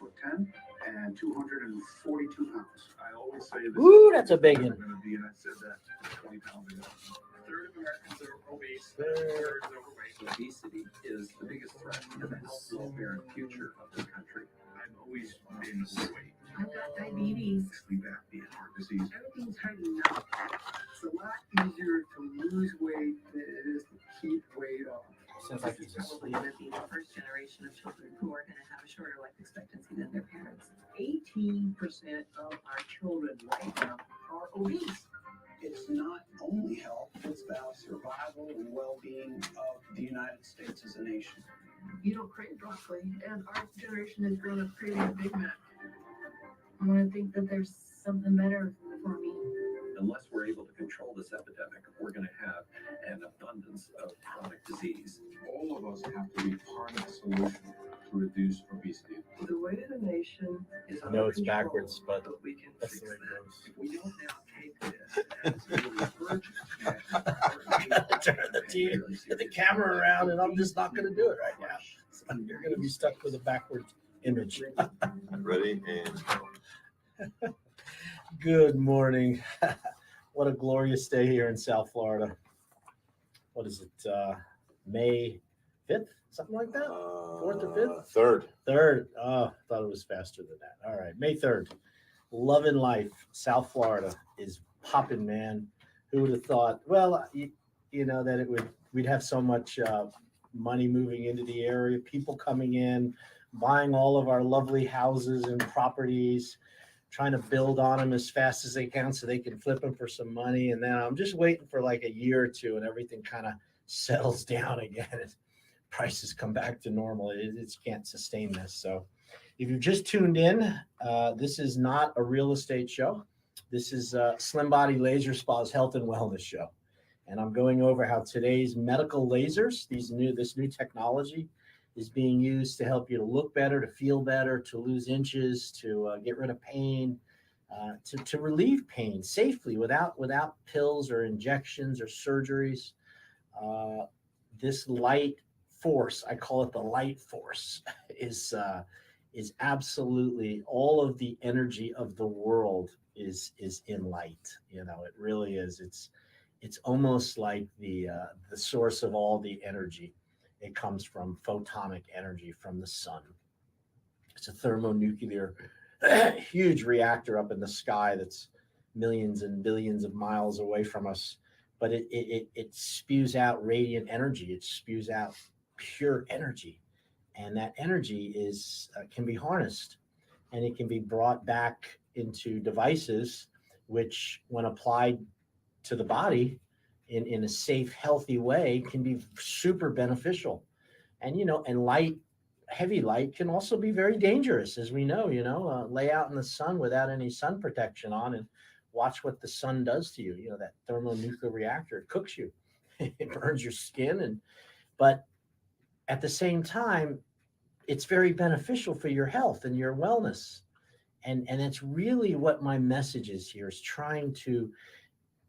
5'10" and 242 pounds. I always say this. Ooh, that's a big one. Going to be, and I said that 20 pounds ago. A third of Americans are obese. A third is overweight. Obesity is the biggest threat to the health, welfare, and future of this country. I've always been overweight. I've got diabetes. Sleep apnea, heart disease. Everything's hard enough. It's a lot easier to lose weight than it is to keep weight off. Sounds like he's Probably asleep. going to be the first generation of children who are going to have a shorter life expectancy than their parents. 18% of our children right now are obese. It's not only health, it's about survival and well-being of the United States as a nation. You don't crave broccoli, and our generation has grown up craving a Big Mac. I want to think that there's something better for me. Unless we're able to control this epidemic, we're going to have an abundance of chronic disease. All of us have to be part of the solution to reduce obesity. The weight of the nation is I know it's backwards, but we can that's fix the way it that. goes. If we don't now take this as a urgent national Turn the camera around, and I'm just not going to do it right now. So you're going to be stuck with a backwards image. Ready and go. Good morning. What a glorious day here in South Florida. What is it? May 5th? Something like that? 4th or 5th? Third. 3rd. Oh, I thought it was faster than that. All right. May 3rd. Love and life. South Florida is popping, man. Who would have thought? Well, you know that we'd have so much money moving into the area, people coming in, buying all of our lovely houses and properties, trying to build on them as fast as they can so they can flip them for some money. And then I'm just waiting for like a year or two and everything kind of settles down again. Prices come back to normal. It can't sustain this. So if you've just tuned in, this is not a real estate show. This is Slim Body Laser Spa's health and wellness show. And I'm going over how today's medical lasers, this new technology, is being used to help you to look better, to feel better, to lose inches, to get rid of pain, to relieve pain safely without pills or injections or surgeries. This light force, I call it the light force, is absolutely all of the energy of the world is in light. You know, it really is. It's almost like the source of all the energy. It comes from photonic energy from the sun. It's a thermonuclear, huge reactor up in the sky that's millions and billions of miles away from us. But it spews out radiant energy. It spews out pure energy. And that energy can be harnessed, and it can be brought back into devices, which when applied to the body in a safe, healthy way, can be super beneficial. And, and heavy light can also be very dangerous, as we know. Lay out in the sun without any sun protection on and watch what the sun does to you. That thermonuclear reactor, it cooks you. It burns your skin. But at the same time, it's very beneficial for your health and your wellness. And that's really what my message is here, is trying to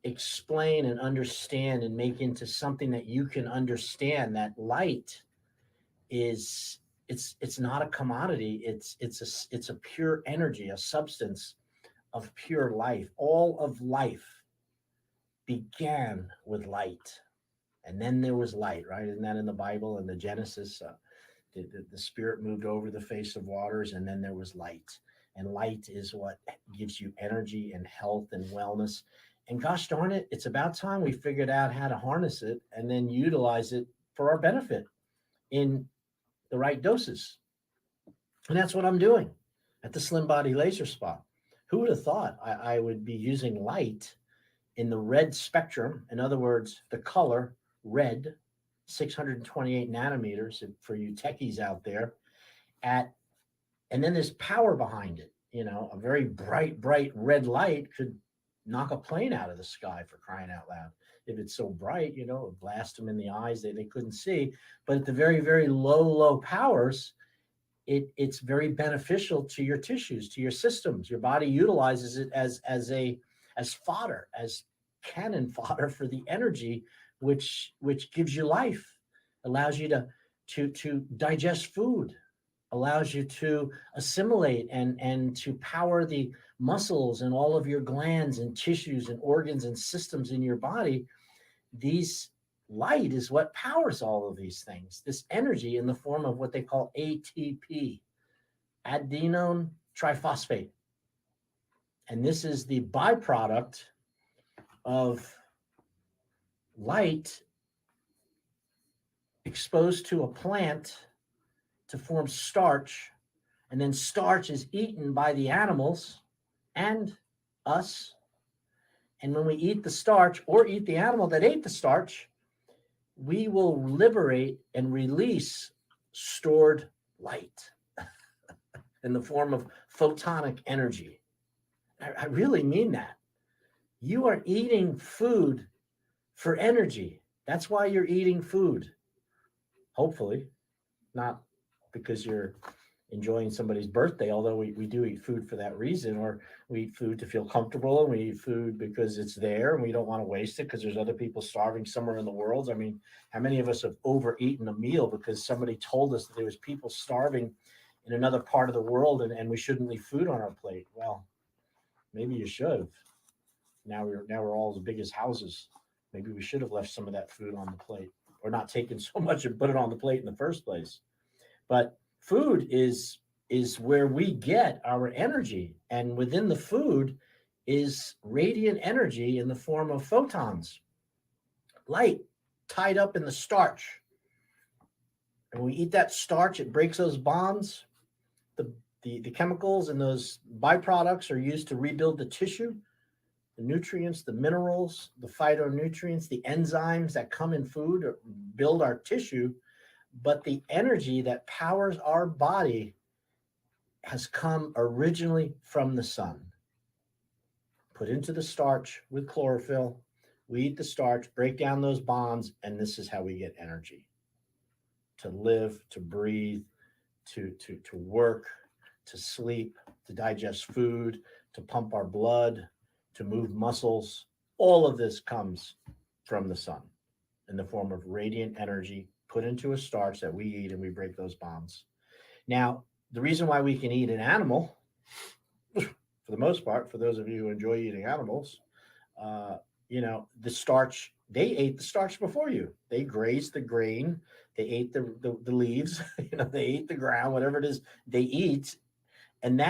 explain and understand and make into something that you can understand that light it's not a commodity. It's a pure energy, a substance of pure life. All of life began with light, and then there was light, right? Isn't that in the Bible? In the Genesis, the Spirit moved over the face of waters, and then there was light. And light is what gives you energy and health and wellness. And gosh darn it, it's about time we figured out how to harness it and then utilize it for our benefit in the right doses. And that's what I'm doing at the Slim Body Laser Spa. Who would have thought I would be using light in the red spectrum? In other words, the color red, 628 nanometers for you techies out there, and then there's power behind it. A very bright red light could knock a plane out of the sky, for crying out loud. If it's so bright, it blast them in the eyes, they couldn't see. But at the very, very low powers, it's very beneficial to your tissues, to your systems. Your body utilizes it as fodder, as cannon fodder for the energy, which gives you life, allows you to digest food, allows you to assimilate and to power the muscles and all of your glands and tissues and organs and systems in your body. These light is what powers all of these things, this energy in the form of what they call ATP, adenine triphosphate. And this is the byproduct of light exposed to a plant to form starch, and then starch is eaten by the animals and us. And when we eat the starch or eat the animal that ate the starch, we will liberate and release stored light in the form of photonic energy. I really mean that. You are eating food for energy. That's why you're eating food. Hopefully, not because you're enjoying somebody's birthday, although we do eat food for that reason, or we eat food to feel comfortable, and we eat food because it's there and we don't want to waste it because there's other people starving somewhere in the world. I mean, how many of us have overeaten a meal because somebody told us that there was people starving in another part of the world and we shouldn't leave food on our plate? Well, maybe you should have. Now we're all as big as houses. Maybe we should have left some of that food on the plate, or not taken so much and put it on the plate in the first place. But food is where we get our energy, and within the food is radiant energy in the form of photons, light tied up in the starch. And when we eat that starch, it breaks those bonds. The chemicals and those byproducts are used to rebuild the tissue, the nutrients, the minerals, the phytonutrients, the enzymes that come in food build our tissue. But the energy that powers our body has come originally from the sun. Put into the starch with chlorophyll. We eat the starch, break down those bonds, and this is how we get energy to live, to breathe, to work, to sleep, to digest food, to pump our blood, to move muscles. All of this comes from the sun in the form of radiant energy put into a starch that we eat, and we break those bonds. Now, the reason why we can eat an animal, for the most part, for those of you who enjoy eating animals, the starch, they ate the starch before you. They grazed the grain. They ate the leaves. They ate the ground, whatever it is they eat. And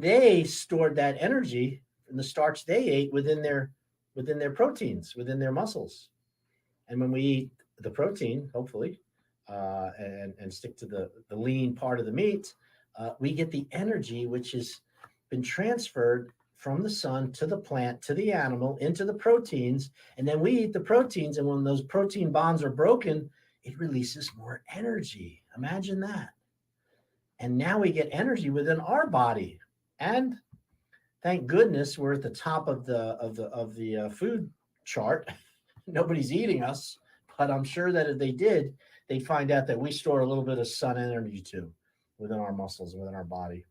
they stored that energy in the starch they ate within their proteins, within their muscles. And when we eat the protein, hopefully, and stick to the lean part of the meat, we get the energy which has been transferred from the sun to the plant, to the animal, into the proteins. And then we eat the proteins. And when those protein bonds are broken, it releases more energy. Imagine that. And now we get energy within our body. And thank goodness we're at the top of the food chart. Nobody's eating us, but I'm sure that if they did, they'd find out that we store a little bit of sun energy too within our muscles, within our body.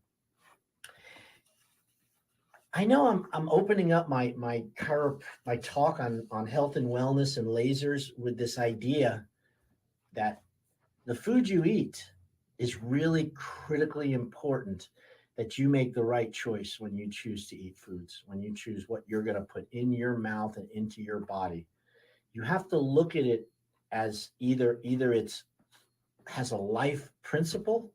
I know I'm opening up my talk on health and wellness and lasers with this idea that the food you eat is really critically important, that you make the right choice when you choose to eat foods, when you choose what you're going to put in your mouth and into your body. You have to look at it as either it's has a life principle.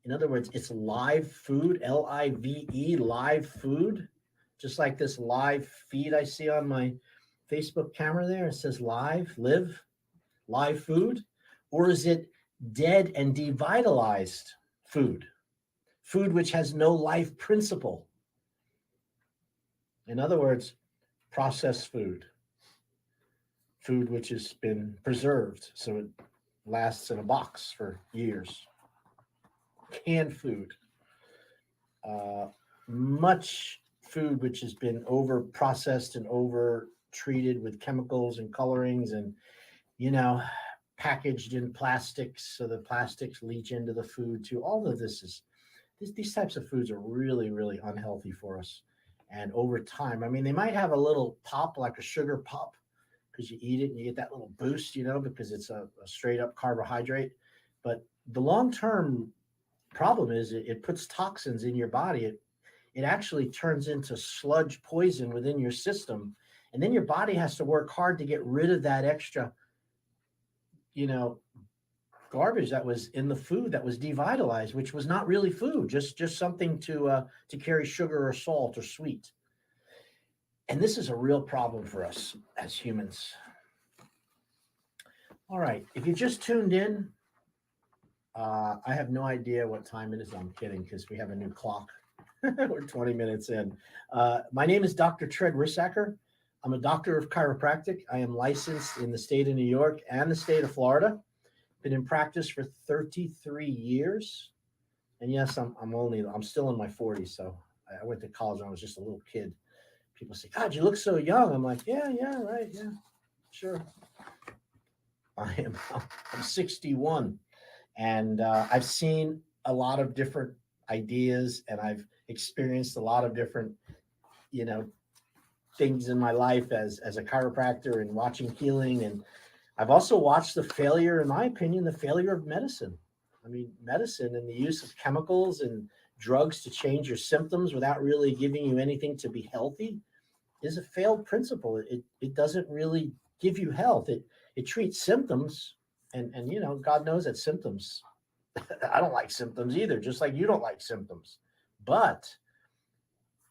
In other words, it's live food, LIVE, live food, just like this live feed I see on my Facebook camera there. It says live food. Or is it dead and devitalized food which has no life principle? In other words, processed food which has been preserved so it lasts in a box for years. Canned food, much food which has been over processed and over treated with chemicals and colorings and packaged in plastics, so the plastics leach into the food too. All of these types of foods are really, really unhealthy for us. And over time, I mean, they might have a little pop, like a sugar pop, because you eat it and you get that little boost, because it's a straight up carbohydrate. But the long-term problem is it puts toxins in your body. It actually turns into sludge poison within your system. And then your body has to work hard to get rid of that extra, garbage that was in the food that was devitalized, which was not really food, just something to carry sugar or salt or sweet. And this is a real problem for us as humans. All right, if you just tuned in, I have no idea what time it is. I'm kidding, because we have a new clock. We're 20 minutes in. My name is Dr. Tred Rissacker. I'm a doctor of chiropractic. I am licensed in the state of New York and the state of Florida. Been in practice for 33 years. And yes, I'm still in my 40s. So I went to college when I was just a little kid. People say, God, you look so young. I'm like, yeah, right. Yeah, sure. I'm 61. And I've seen a lot of different ideas, and I've experienced a lot of different, things in my life as a chiropractor and watching healing. And I've also watched the failure, in my opinion, the failure of medicine. I mean, medicine and the use of chemicals and drugs to change your symptoms without really giving you anything to be healthy is a failed principle. It doesn't really give you health. It treats symptoms, and God knows that symptoms. I don't like symptoms either, just like you don't like symptoms. But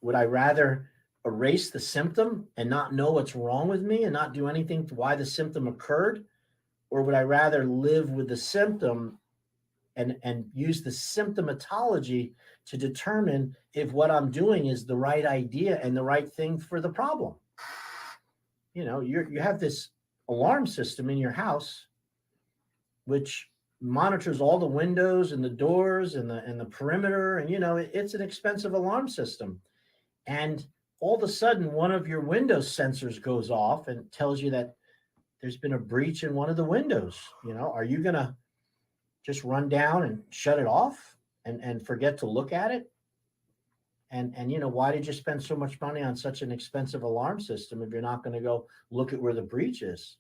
would I rather erase the symptom and not know what's wrong with me and not do anything to why the symptom occurred? Or would I rather live with the symptom and use the symptomatology to determine if what I'm doing is the right idea and the right thing for the problem? You have this alarm system in your house, which monitors all the windows and the doors and the perimeter. And, it's an expensive alarm system. And all of a sudden, one of your window sensors goes off and tells you that there's been a breach in one of the windows. Are you going to just run down and shut it off and forget to look at it? And why did you spend so much money on such an expensive alarm system if you're not going to go look at where the breach is?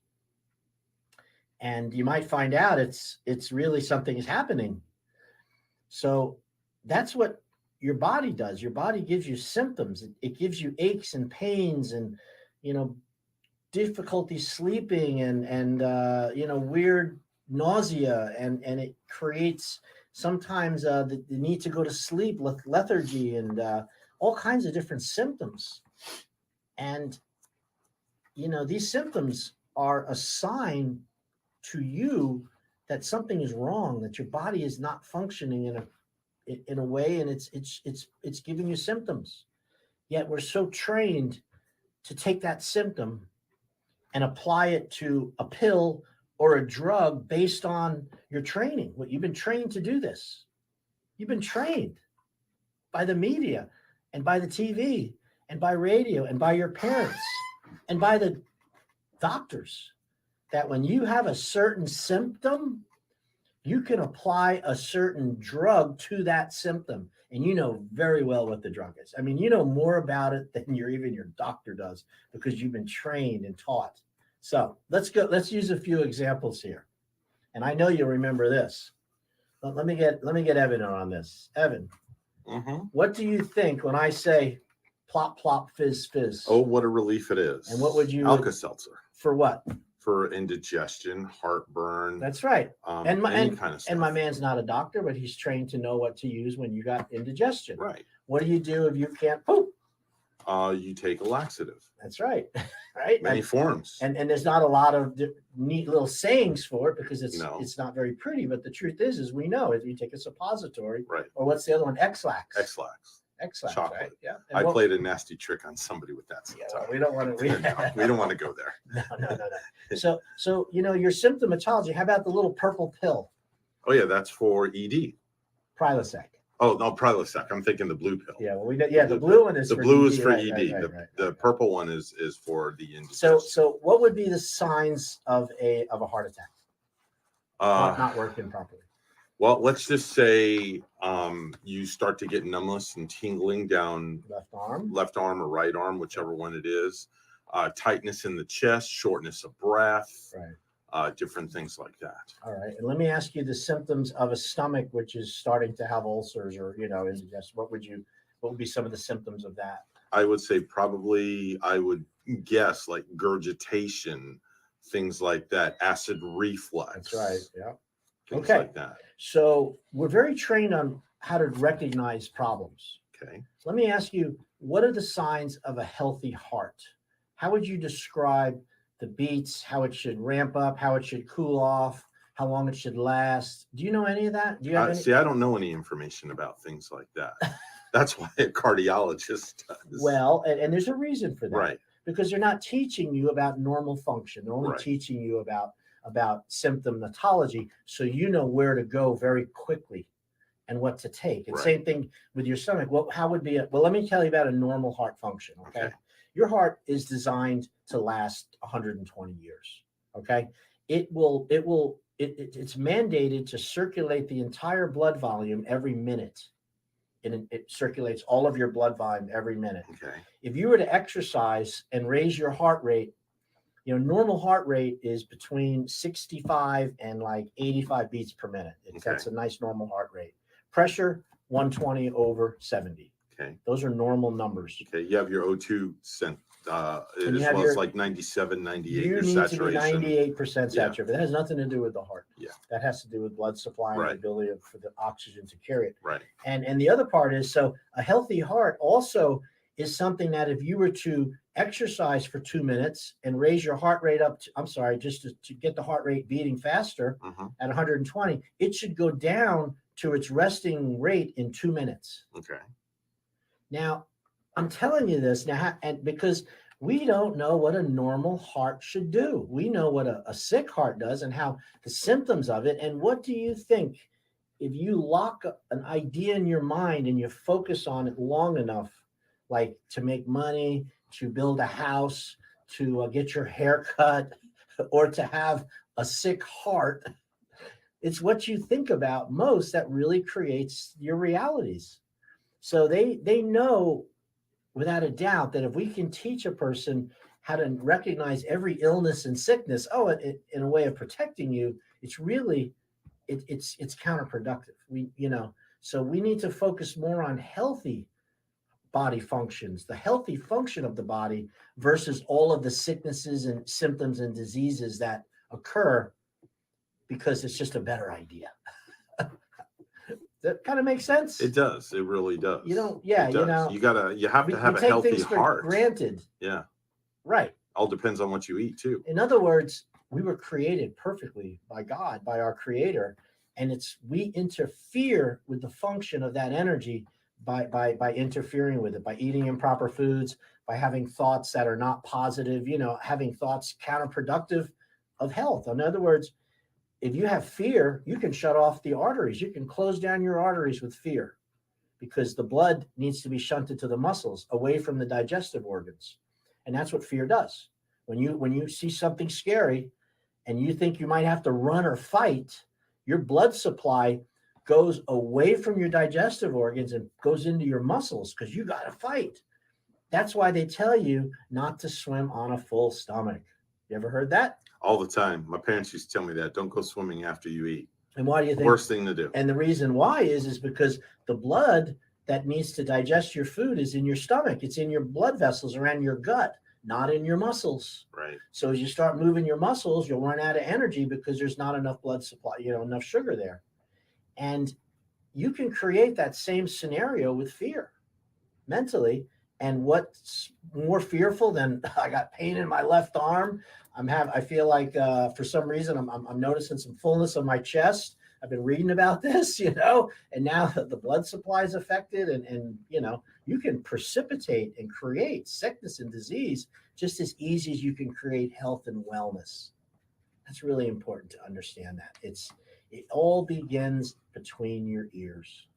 And you might find out it's really something is happening. So that's what your body does. Your body gives you symptoms. It gives you aches and pains and, difficulty sleeping and weird nausea. And it creates sometimes the need to go to sleep, lethargy, and all kinds of different symptoms. And, these symptoms are a sign to you that something is wrong, that your body is not functioning in a way, and it's giving you symptoms. Yet we're so trained to take that symptom and apply it to a pill or a drug based on your training. What you've been trained to do this. You've been trained by the media and by the TV and by radio and by your parents and by the doctors that when you have a certain symptom, you can apply a certain drug to that symptom. And you know very well what the drug is. I mean, you know more about it than even your doctor does because you've been trained and taught. So let's use a few examples here. And I know you'll remember this. But let me get Evan on this. Evan, What do you think when I say plop, plop, fizz, fizz? Oh, what a relief it is. And what would you... Alka-Seltzer. For what? For indigestion, heartburn. That's right. Any kind of stuff. And my man's not a doctor, but he's trained to know what to use when you got indigestion. Right. What do you do if you can't poop? You take a laxative. That's right. Right. Many forms. And there's not a lot of neat little sayings for it because it's not very pretty. But the truth is we know if you take a suppository, right? Or what's the other one? X-Lax. X-Lax. Chocolate. Right? Yeah. I played a nasty trick on somebody with that. Yeah, well, we don't want to. We don't want to go there. No. So your symptomatology. How about the little purple pill? Oh yeah, that's for ED. Prilosec. Oh no, Prilosec. I'm thinking the blue pill. Yeah, well, the blue one is the for blue ED. is for right, ED. Right, the purple one is for the indigestion. So what would be the signs of a heart attack? Not working properly. Well, let's just say you start to get numbness and tingling down left arm or right arm, whichever one it is. Tightness in the chest, shortness of breath. Right. different things like that. All right. And let me ask you the symptoms of a stomach which is starting to have ulcers or, indigestion. What would be some of the symptoms of that? I would say probably, I would guess like gurgitation, things like that, acid reflux. That's right. Yeah. Things Okay. like that. So we're very trained on how to recognize problems. Okay. Let me ask you, what are the signs of a healthy heart? How would you describe the beats, how it should ramp up, how it should cool off, how long it should last? Do you know any of that? Do you have any? See, I don't know any information about things like that. That's why a cardiologist does. Well, and there's a reason for that. Right. Because they're not teaching you about normal function. They're only Right. teaching you about symptomatology, so you know where to go very quickly and what to take. And Right. same thing with your stomach. Well, how would be well, let me tell you about a normal heart function. Okay. Okay. Your heart is designed to last 120 years. Okay. It's mandated to circulate the entire blood volume every minute. And it circulates all of your blood volume every minute. Okay. If you were to exercise and raise your heart rate, normal heart rate is between 65 and like 85 beats per minute. That's a nice normal heart rate. Pressure, 120 over 70. Okay. Those are normal numbers. Okay. You have your O2 as And you have well your- as like 97, 98, You your need to be saturation. 98% Yeah. saturated. That has nothing to do with the heart. Yeah. That has to do with blood supply and Right. the ability for the oxygen to carry it. Right. And the other part is, so a healthy heart also is something that if you were to exercise for 2 minutes and raise your heart rate up just to get the heart rate beating faster Mhm. at 120, it should go down to its resting rate in 2 minutes. Okay. Now, I'm telling you this now, and because we don't know what a normal heart should do. We know what a sick heart does and how the symptoms of it. And what do you think? If you lock an idea in your mind and you focus on it long enough, like to make money, to build a house, to get your hair cut, or to have a sick heart, it's what you think about most that really creates your realities. So they know without a doubt that if we can teach a person how to recognize every illness and sickness, in a way of protecting you, it's really it's counterproductive. So we need to focus more on healthy body functions, the healthy function of the body versus all of the sicknesses and symptoms and diseases that occur because it's just a better idea. That kind of makes sense. It does. It really does. It does. You have to have a take healthy things for heart. granted. Yeah. Right. All depends on what you eat too. In other words, we were created perfectly by God, by our creator. And we interfere with the function of that energy by interfering with it, by eating improper foods, by having thoughts that are not positive, having thoughts counterproductive of health. In other words, if you have fear, you can shut off the arteries. You can close down your arteries with fear because the blood needs to be shunted to the muscles away from the digestive organs. And that's what fear does. When you see something scary and you think you might have to run or fight, your blood supply goes away from your digestive organs and goes into your muscles because you got to fight. That's why they tell you not to swim on a full stomach. You ever heard that? All the time. My parents used to tell me that. Don't go swimming after you eat. And why do you think? Worst thing to do. And the reason why is because the blood that needs to digest your food is in your stomach. It's in your blood vessels around your gut, not in your muscles. Right. So as you start moving your muscles, you'll run out of energy because there's not enough blood supply, enough sugar there. And you can create that same scenario with fear mentally. And what's more fearful than I got pain in my left arm? I feel like for some reason I'm noticing some fullness on my chest. I've been reading about this, and now the blood supply is affected, and you can precipitate and create sickness and disease just as easy as you can create health and wellness. That's really important to understand that. It all begins between your ears.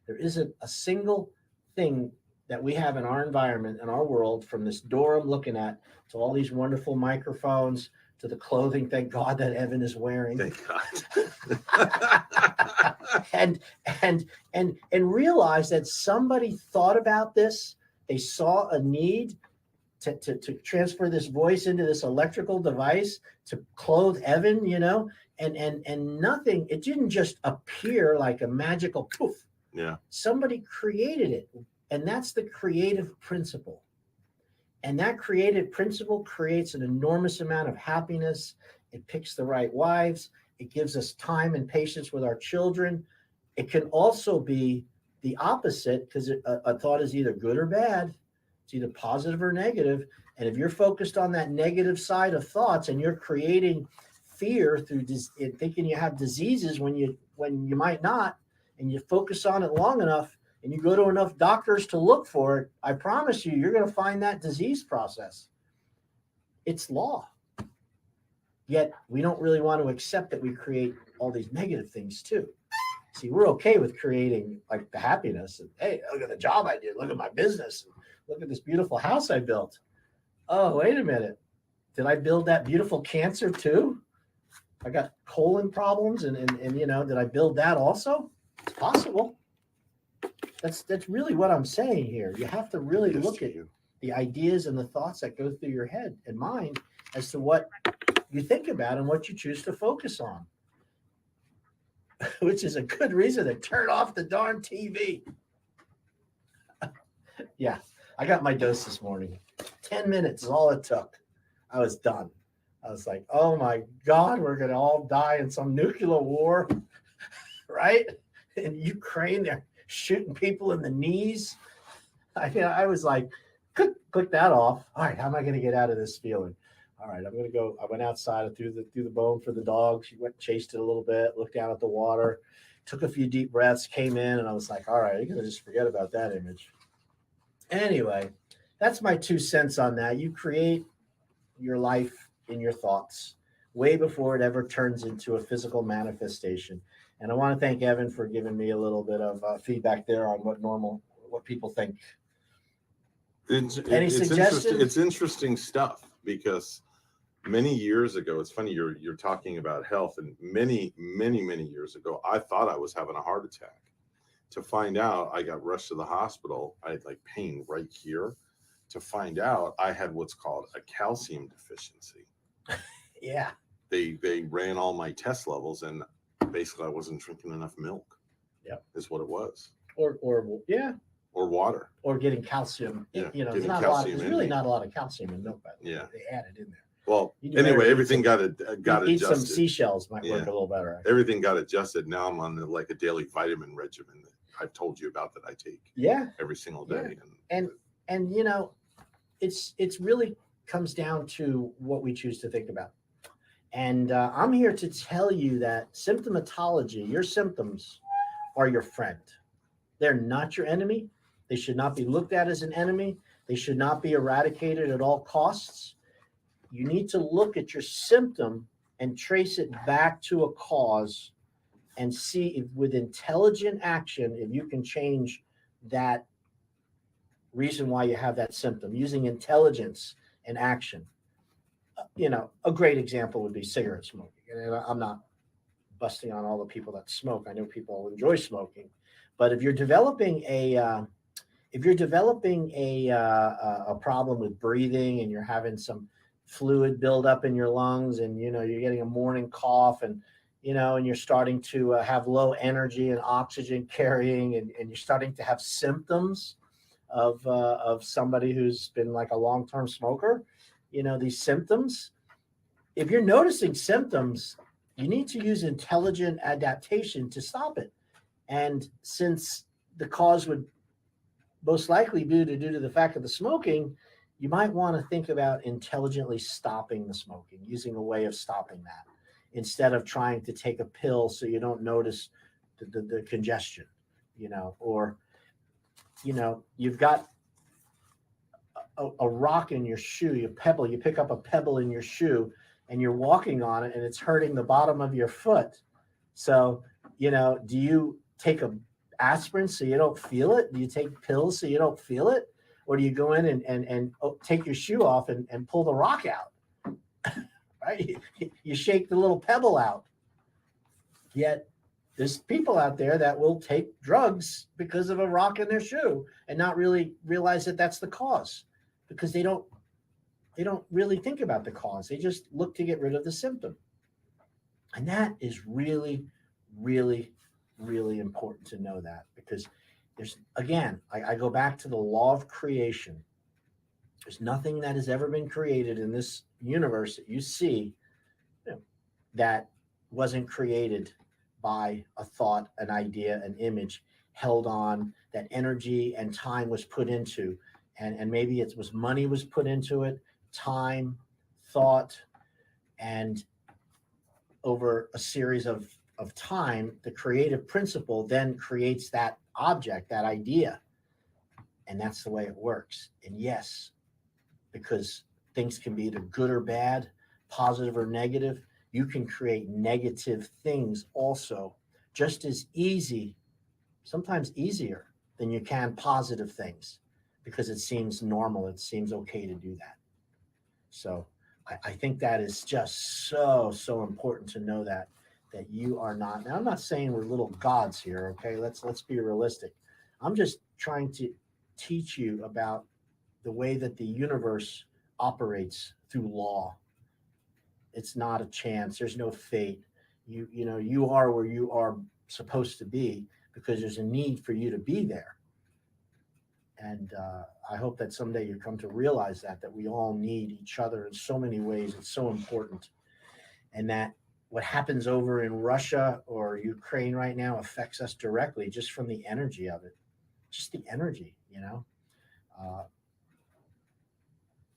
There isn't a single thing that we have in our environment, in our world, from this door I'm looking at to all these wonderful microphones to the clothing, thank God, that Evan is wearing. Thank God. and realize that somebody thought about this. They saw a need to transfer this voice into this electrical device to clothe Evan, and nothing. It didn't just appear like a magical poof. Yeah. Somebody created it, and that's the creative principle. And that creative principle creates an enormous amount of happiness. It picks the right wives. It gives us time and patience with our children. It can also be the opposite, because a thought is either good or bad. It's either positive or negative. And if you're focused on that negative side of thoughts and you're creating fear through thinking you have diseases when you might not, and you focus on it long enough and you go to enough doctors to look for it, I promise you're going to find that disease process. It's law. Yet we don't really want to accept that we create all these negative things too. See, we're okay with creating like the happiness. And, hey, look at the job I did. Look at my business. Look at this beautiful house I built. Oh, wait a minute. Did I build that beautiful cancer too? I got colon problems and did I build that also? It's possible. That's really what I'm saying here. You have to really look at the ideas and the thoughts that go through your head and mind as to what you think about and what you choose to focus on, which is a good reason to turn off the darn TV. Yeah, I got my dose this morning. 10 minutes is all it took. I was done. I was like, oh my God, we're going to all die in some nuclear war, right? In Ukraine, they're shooting people in the knees. I was like, click that off. All right, how am I going to get out of this feeling? All right, I'm going to go. I went outside, I threw the bone for the dog. She went, chased it a little bit, looked down at the water, took a few deep breaths, came in, and I was like, all right, you're going to just forget about that image. Anyway, that's my 2 cents on that. You create your life in your thoughts way before it ever turns into a physical manifestation. And I want to thank Evan for giving me a little bit of feedback there on what people think. Any suggestions? It's interesting stuff, because many years ago, it's funny you're talking about health, and many years ago, I thought I was having a heart attack. To find out, I got rushed to the hospital. I had like pain right here. To find out, I had what's called a calcium deficiency. Yeah. They ran all my test levels, and basically I wasn't drinking enough milk. Yeah, is what it was. Or water. Or getting calcium. Yeah, there's really not a lot of calcium in milk, by the way. Yeah. They add it in there. Well, anyway, everything got eat adjusted. Some seashells might work a little better. Actually. Everything got adjusted. Now I'm on like a daily vitamin regimen that I've told you about that I take. Yeah. Every single day. Yeah. And it's really comes down to what we choose to think about. And I'm here to tell you that symptomatology, your symptoms, are your friend. They're not your enemy. They should not be looked at as an enemy. They should not be eradicated at all costs. You need to look at your symptom and trace it back to a cause and see if with intelligent action, if you can change that reason why you have that symptom using intelligence and action. A great example would be cigarette smoking. And I'm not busting on all the people that smoke. I know people enjoy smoking, but if you're developing a problem with breathing and you're having some fluid build up in your lungs, and you're getting a morning cough, and and you're starting to have low energy and oxygen carrying, and you're starting to have symptoms of somebody who's been like a long-term smoker, these symptoms. If you're noticing symptoms, you need to use intelligent adaptation to stop it. And since the cause would most likely be due to the fact of the smoking, you might want to think about intelligently stopping the smoking, using a way of stopping that, instead of trying to take a pill so you don't notice the congestion, or, you've got a rock in your shoe, you pick up a pebble in your shoe and you're walking on it and it's hurting the bottom of your foot. So, do you take a aspirin so you don't feel it? Do you take pills so you don't feel it? Or do you go in and take your shoe off and pull the rock out? Right? You shake the little pebble out. Yet there's people out there that will take drugs because of a rock in their shoe and not really realize that that's the cause, because they don't really think about the cause. They just look to get rid of the symptom. And that is really, really, really important to know that, because there's, again, I go back to the law of creation. There's nothing that has ever been created in this universe that you see, that wasn't created by a thought, an idea, an image held on, that energy and time was put into. And maybe it was money was put into it, time, thought, and over a series of time, the creative principle then creates that object, that idea. And that's the way it works. And yes, because things can be either good or bad, positive or negative, you can create negative things also just as easy, sometimes easier than you can positive things, because it seems normal. It seems okay to do that. So I think that is just so important to know that you are not. Now, I'm not saying we're little gods here. Okay. Let's be realistic. I'm just trying to teach you about the way that the universe operates through law. It's not a chance. There's no fate. You are where you are supposed to be because there's a need for you to be there. And I hope that someday you come to realize that we all need each other in so many ways. It's so important. And that what happens over in Russia or Ukraine right now affects us directly just from the energy of it. Just the energy,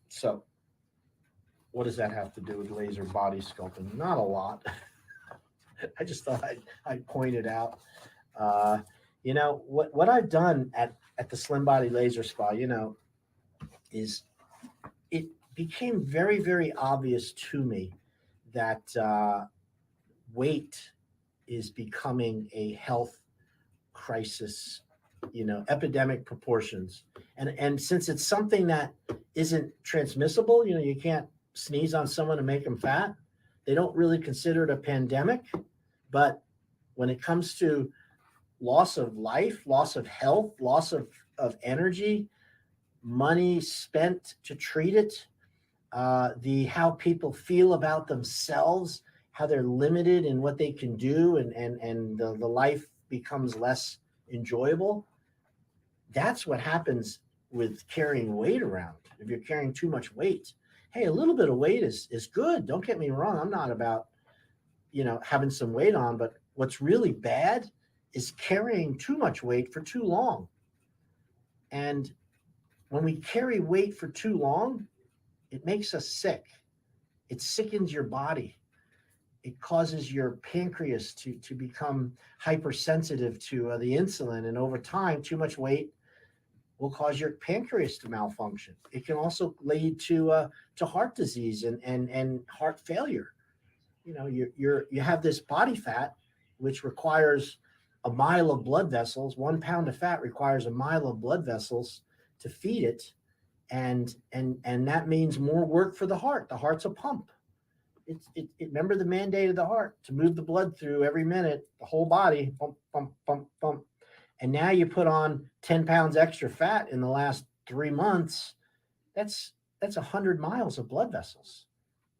So what does that have to do with laser body sculpting? Not a lot. I just thought I'd point it out. What I've done at the Slim Body Laser Spa, is it became very, very obvious to me that weight is becoming a health crisis, epidemic proportions. And since it's something that isn't transmissible, you can't sneeze on someone and make them fat. They don't really consider it a pandemic. But when it comes to loss of life, loss of health, loss of energy, money spent to treat it, how people feel about themselves, how they're limited in what they can do, and the life becomes less enjoyable. That's what happens with carrying weight around. If you're carrying too much weight, hey, a little bit of weight is good. Don't get me wrong. I'm not about, having some weight on, but what's really bad is carrying too much weight for too long. And when we carry weight for too long, it makes us sick. It sickens your body. It causes your pancreas to become hypersensitive to the insulin. And over time, too much weight will cause your pancreas to malfunction. It can also lead to heart disease and heart failure. You have this body fat, which requires a mile of blood vessels. 1 pound of fat requires a mile of blood vessels to feed it. And that means more work for the heart. The heart's a pump. Remember the mandate of the heart to move the blood through every minute, the whole body, pump, pump, pump, pump. And now you put on 10 pounds extra fat in the last 3 months. That's 100 miles of blood vessels.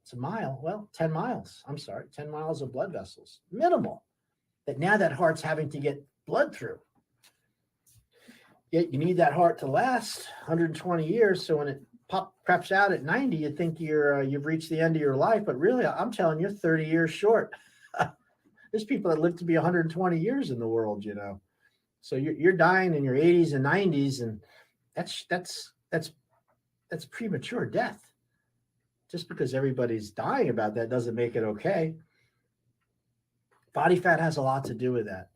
It's a mile. Well, 10 miles. I'm sorry, 10 miles of blood vessels, minimal. That now that heart's having to get blood through. Yet you need that heart to last 120 years. So when it craps out at 90, you think you've reached the end of your life. But really, I'm telling you, 30 years short. There's people that live to be 120 years in the world, So you're dying in your 80s and 90s, and that's premature death. Just because everybody's dying about that doesn't make it okay. Body fat has a lot to do with that.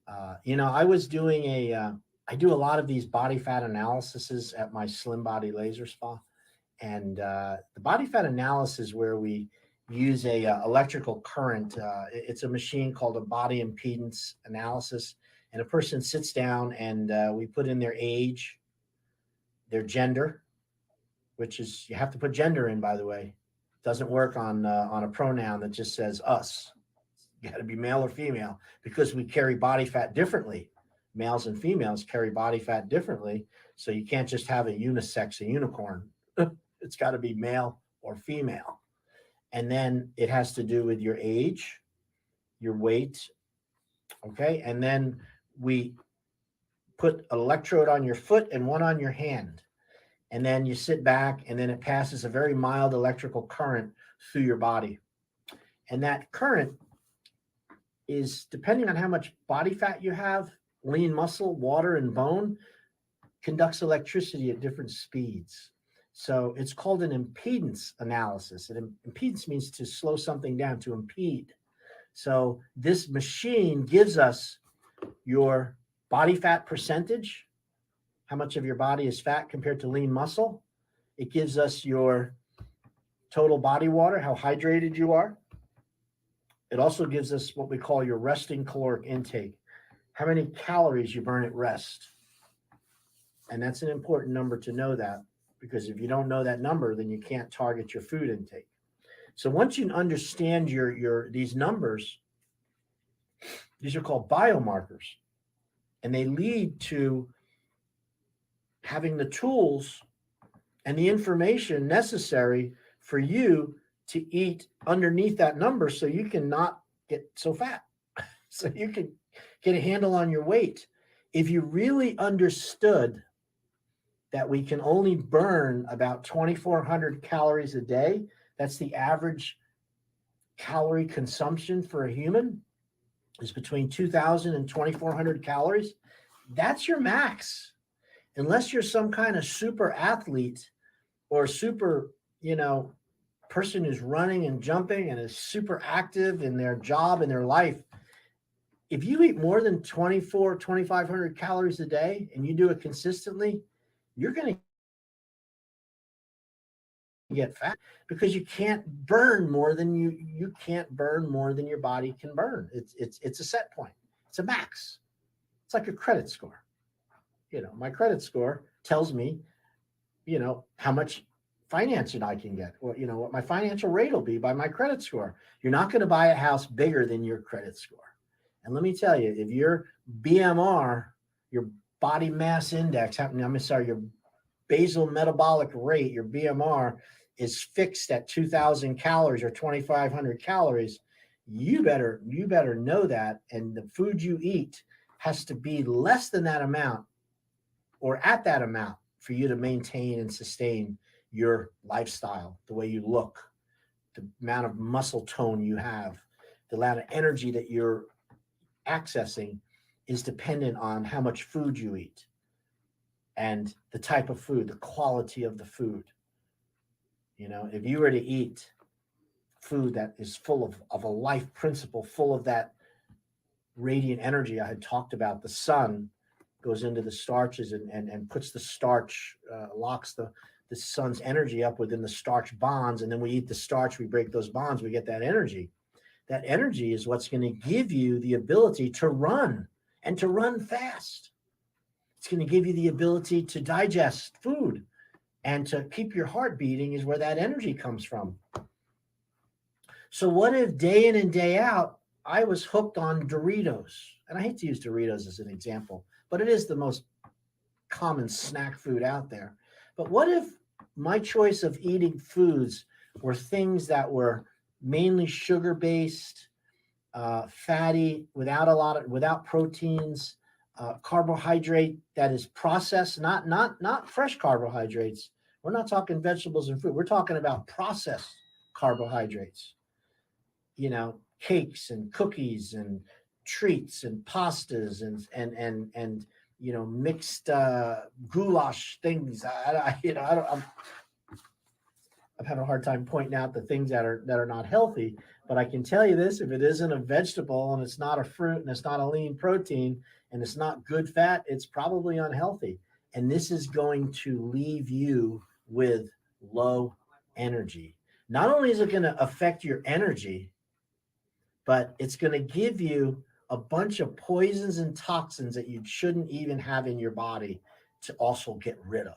I was doing I do a lot of these body fat analyses at my Slim Body Laser Spa. And the body fat analysis where we use a electrical current. It's a machine called a body impedance analysis. And a person sits down and we put in their age, their gender, which is, you have to put gender in, by the way. It doesn't work on a pronoun that just says us. You got to be male or female, because we carry body fat differently. Males and females carry body fat differently. So you can't just have a unisex, a unicorn. It's got to be male or female. And then it has to do with your age, your weight. Okay. And then we put an electrode on your foot and one on your hand. And then you sit back, and then it passes a very mild electrical current through your body. And that current is, depending on how much body fat you have, lean muscle, water, and bone, conducts electricity at different speeds. So it's called an impedance analysis. And impedance means to slow something down, to impede. So this machine gives us your body fat percentage, how much of your body is fat compared to lean muscle. It gives us your total body water, how hydrated you are. It also gives us what we call your resting caloric intake, how many calories you burn at rest. And that's an important number to know, that, because if you don't know that number, then you can't target your food intake. So once you understand these numbers, these are called biomarkers, and they lead to having the tools and the information necessary for you to eat underneath that number so you can not get so fat, so you can get a handle on your weight. If you really understood that we can only burn about 2,400 calories a day, that's the average calorie consumption for a human, is between 2,000 and 2,400 calories. That's your max. Unless you're some kind of super athlete or super, person who's running and jumping and is super active in their job and their life. If you eat more than 2,500 calories a day and you do it consistently, you're going to get fat, because you can't burn more than you can't burn more than your body can burn. It's a set point. It's a max. It's like a credit score. My credit score tells me, how much financing I can get, or, what my financial rate will be by my credit score. You're not going to buy a house bigger than your credit score. And let me tell you, if your BMR, your body mass index, your basal metabolic rate, your BMR, is fixed at 2,000 calories or 2,500 calories, you better know that. And the food you eat has to be less than that amount or at that amount for you to maintain and sustain your lifestyle, the way you look, the amount of muscle tone you have, the amount of energy that you're accessing is dependent on how much food you eat and the type of food, the quality of the food. If you were to eat food that is full of a life principle, full of that radiant energy I had talked about, the sun goes into the starches and puts the starch, locks the sun's energy up within the starch bonds. And then we eat the starch, we break those bonds, we get that energy. That energy is what's going to give you the ability to run, and to run fast. It's going to give you the ability to digest food and to keep your heart beating, is where that energy comes from. So what if day in and day out, I was hooked on Doritos? And I hate to use Doritos as an example, but it is the most common snack food out there. But what if my choice of eating foods were things that were mainly sugar-based, fatty, without proteins, carbohydrate that is processed, not fresh carbohydrates. We're not talking vegetables and fruit. We're talking about processed carbohydrates. Cakes and cookies and treats and pastas and mixed goulash things. I'm having a hard time pointing out the things that are not healthy, but I can tell you this: if it isn't a vegetable and it's not a fruit and it's not a lean protein and it's not good fat, it's probably unhealthy. And this is going to leave you with low energy. Not only is it going to affect your energy, but it's going to give you a bunch of poisons and toxins that you shouldn't even have in your body to also get rid of.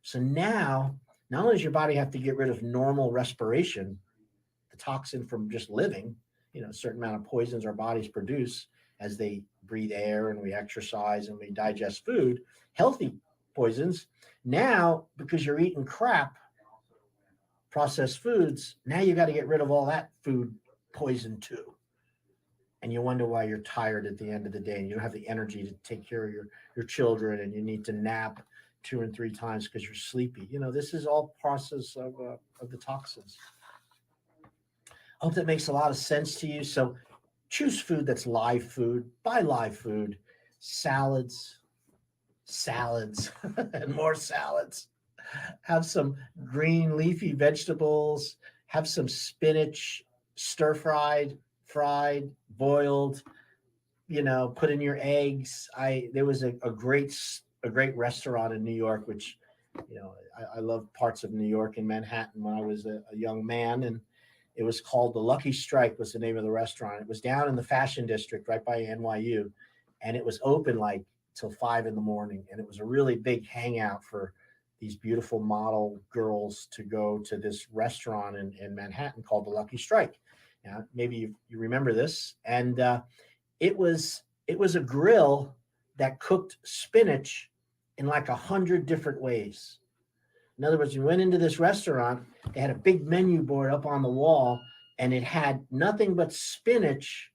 So now, not only does your body have to get rid of normal respiration, the toxin from just living, a certain amount of poisons our bodies produce as they breathe air and we exercise and we digest food, healthy poisons. Now, because you're eating crap, processed foods, now you got to get rid of all that food poison too. And you wonder why you're tired at the end of the day and you don't have the energy to take care of your children, and you need to nap 2 and 3 times because you're sleepy. This is all process of the toxins. I hope that makes a lot of sense to you. So choose food that's live food, buy live food, salads, and more salads. Have some green leafy vegetables, have some spinach, stir fried, boiled, put in your eggs. There was a great restaurant in New York, which, I love parts of New York and Manhattan when I was a young man, and it was called the Lucky Strike was the name of the restaurant. It was down in the Fashion District right by NYU, and it was open like till 5 a.m, and it was a really big hangout for these beautiful model girls to go to this restaurant in Manhattan called the Lucky Strike. Now, maybe you remember this, and it was a grill that cooked spinach in like 100 different ways. In other words, you went into this restaurant, they had a big menu board up on the wall, and it had nothing but spinach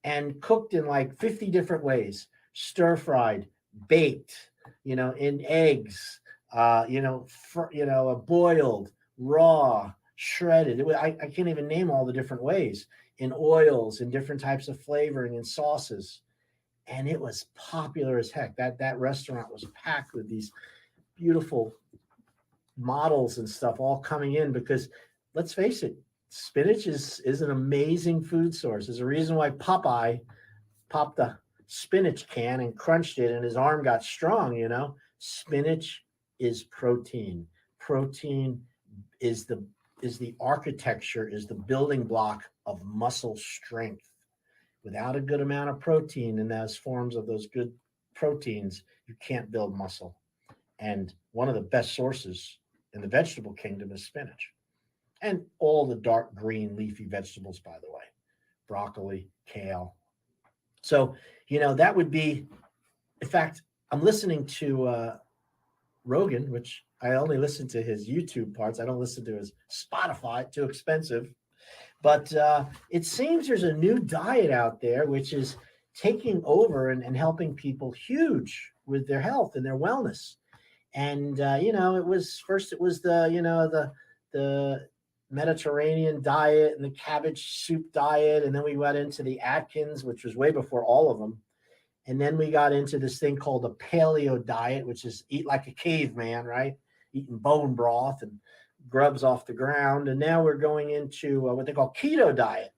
and cooked in like 50 different ways, stir fried, baked, in eggs, boiled, raw, shredded. I can't even name all the different ways, in oils, in different types of flavoring and sauces. And it was popular as heck. That restaurant was packed with these beautiful models and stuff all coming in, because let's face it, spinach is an amazing food source. There's a reason why Popeye popped the spinach can and crunched it and his arm got strong. Spinach is protein. Protein is the architecture, is the building block of muscle strength. Without a good amount of protein in those forms of those good proteins, you can't build muscle. And one of the best sources in the vegetable kingdom is spinach, and all the dark green leafy vegetables, by the way, broccoli, kale. So, that would be, in fact, I'm listening to Rogan, which I only listen to his YouTube parts. I don't listen to his Spotify, too expensive. But it seems there's a new diet out there which is taking over and helping people huge with their health and their wellness. And it was the Mediterranean diet and the cabbage soup diet, and then we got into the Atkins, which was way before all of them. And then we got into this thing called the paleo diet, which is eat like a caveman, right? Eating bone broth and grubs off the ground. And now we're going into what they call keto diet.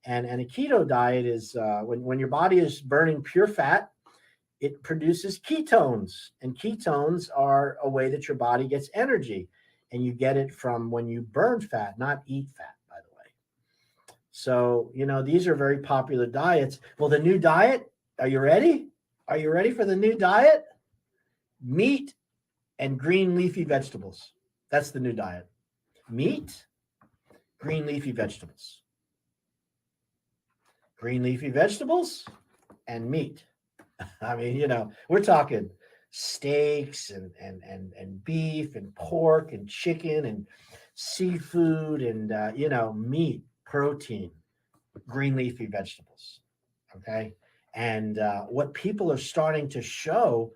And a keto diet is when your body is burning pure fat, it produces ketones. And ketones are a way that your body gets energy. And you get it from when you burn fat, not eat fat, by the way. So, these are very popular diets. Well, the new diet, are you ready? Are you ready for the new diet? Meat and green leafy vegetables. That's the new diet. Meat, green leafy vegetables. Green leafy vegetables and meat. I mean, we're talking steaks and beef and pork and chicken and seafood and, meat, protein, green leafy vegetables. Okay. And what people are starting to show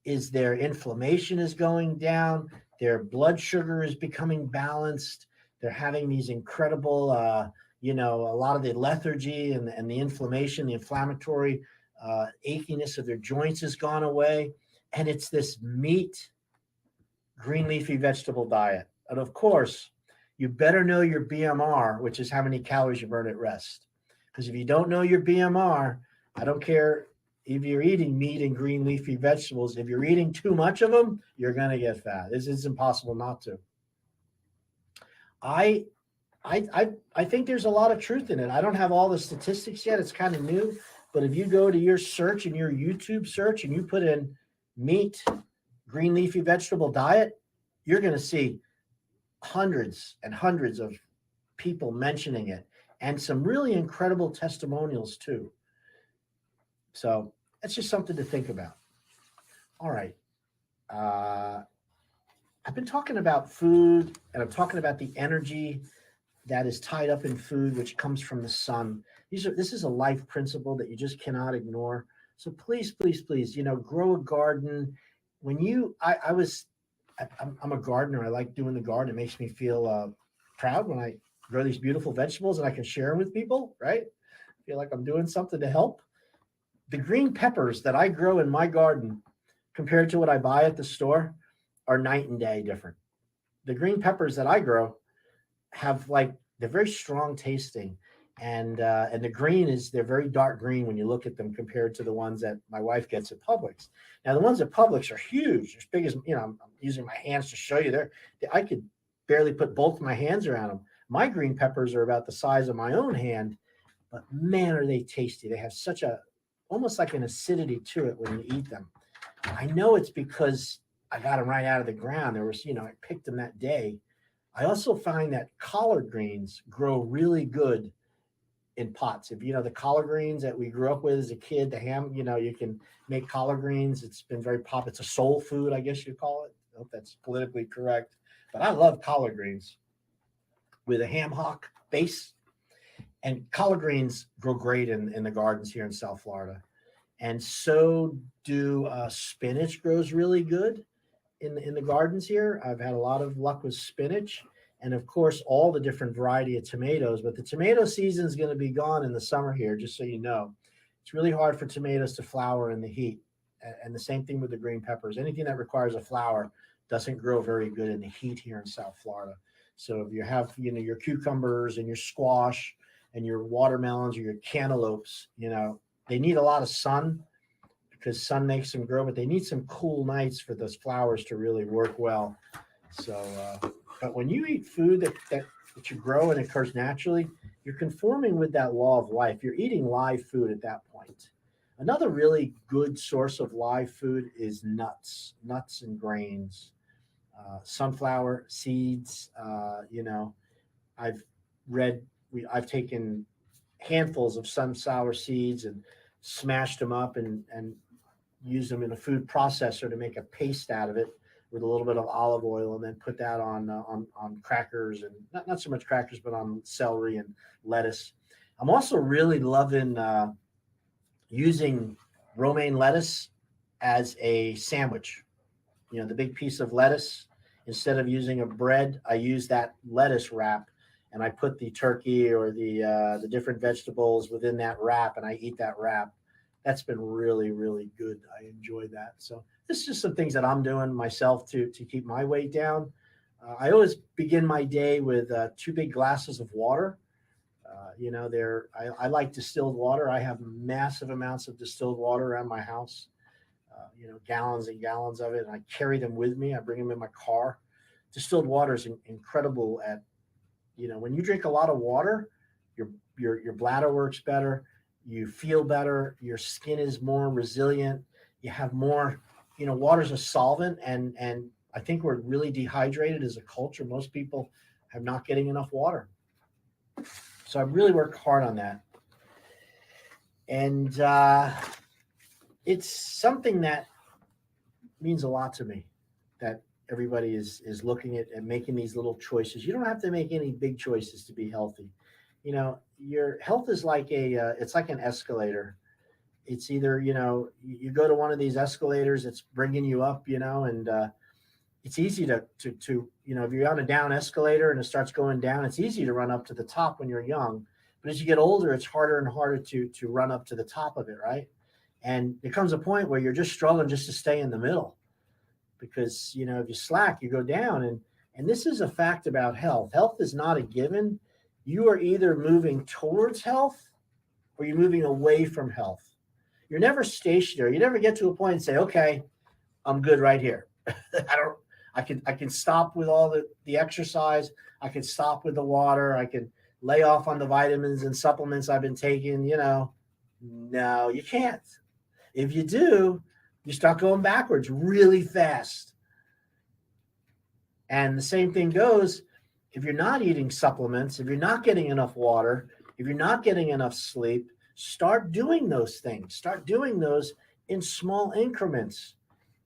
is their inflammation is going down. Their blood sugar is becoming balanced. They're having these incredible, a lot of the lethargy and the inflammation, the inflammatory achiness of their joints has gone away. And it's this meat, green leafy vegetable diet. And of course, you better know your BMR, which is how many calories you burn at rest. Because if you don't know your BMR, I don't care if you're eating meat and green leafy vegetables. If you're eating too much of them, you're going to get fat. It's impossible not to. I think there's a lot of truth in it. I don't have all the statistics yet. It's kind of new. But if you go to your search and your YouTube search and you put in meat, green leafy vegetable diet, you're going to see hundreds and hundreds of people mentioning it, and some really incredible testimonials too. So that's just something to think about. All right. I I've been talking about food, and I'm talking about the energy that is tied up in food, which comes from the sun. This is a life principle that you just cannot ignore. So please, please, please, grow a garden. I'm a gardener. I like doing the garden. It makes me feel proud when I grow these beautiful vegetables and I can share them with people, right? I feel like I'm doing something to help. The green peppers that I grow in my garden compared to what I buy at the store are night and day different. The green peppers that I grow have they're very strong tasting, and the green they're very dark green when you look at them compared to the ones that my wife gets at Publix. Now the ones at Publix are huge, as big as I'm using my hands to show you. I could barely put both my hands around them. My green peppers are about the size of my own hand, but man, are they tasty. They have such almost like an acidity to it when you eat them. I know it's because I got them right out of the ground. There was, I picked them that day. I also find that collard greens grow really good in pots. If the collard greens that we grew up with as a kid, the ham, you can make collard greens. It's been very popular. It's a soul food, I guess you call it. I hope that's politically correct. But I love collard greens with a ham hock base. And collard greens grow great in the gardens here in South Florida. And so do spinach grows really good in the gardens here. I've had a lot of luck with spinach, and of course all the different variety of tomatoes. But the tomato season is going to be gone in the summer here, just so you know. It's really hard for tomatoes to flower in the heat, and the same thing with the green peppers. Anything that requires a flower doesn't grow very good in the heat here in South Florida. So if you have your cucumbers and your squash and your watermelons or your cantaloupes, they need a lot of sun, because sun makes them grow, but they need some cool nights for those flowers to really work well. So, but when you eat food that you grow and occurs naturally, you're conforming with that law of life. You're eating live food at that point. Another really good source of live food is nuts and grains, sunflower seeds. I've taken handfuls of sunflower seeds and smashed them up and use them in a food processor to make a paste out of it with a little bit of olive oil, and then put that on crackers, and not so much crackers, but on celery and lettuce. I'm also really loving using romaine lettuce as a sandwich. The big piece of lettuce, instead of using a bread, I use that lettuce wrap, and I put the turkey or the different vegetables within that wrap, and I eat that wrap. That's been really, really good. I enjoy that. So this is just some things that I'm doing myself to keep my weight down. I always begin my day with 2 big glasses of water. I like distilled water. I have massive amounts of distilled water around my house, gallons and gallons of it. And I carry them with me. I bring them in my car. Distilled water is incredible at, when you drink a lot of water, your bladder works better. You feel better. Your skin is more resilient. You have more, water's a solvent. And I think we're really dehydrated as a culture. Most people are not getting enough water. So I really work hard on that. And it's something that means a lot to me, that everybody is looking at and making these little choices. You don't have to make any big choices to be healthy. Your health is like it's like an escalator. It's either, you go to one of these escalators, it's bringing you up, and it's easy to if you're on a down escalator and it starts going down, it's easy to run up to the top when you're young. But as you get older, it's harder and harder to run up to the top of it, right? And there comes a point where you're just struggling just to stay in the middle, because, if you slack, you go down. And this is a fact about health. Health is not a given. You are either moving towards health or you're moving away from health. You're never stationary. You never get to a point and say, okay, I'm good right here. I can stop with all the exercise. I can stop with the water. I can lay off on the vitamins and supplements I've been taking. No, you can't. If you do, you start going backwards really fast. And the same thing goes if you're not eating supplements, if you're not getting enough water, if you're not getting enough sleep. Start doing those things. Start doing those in small increments,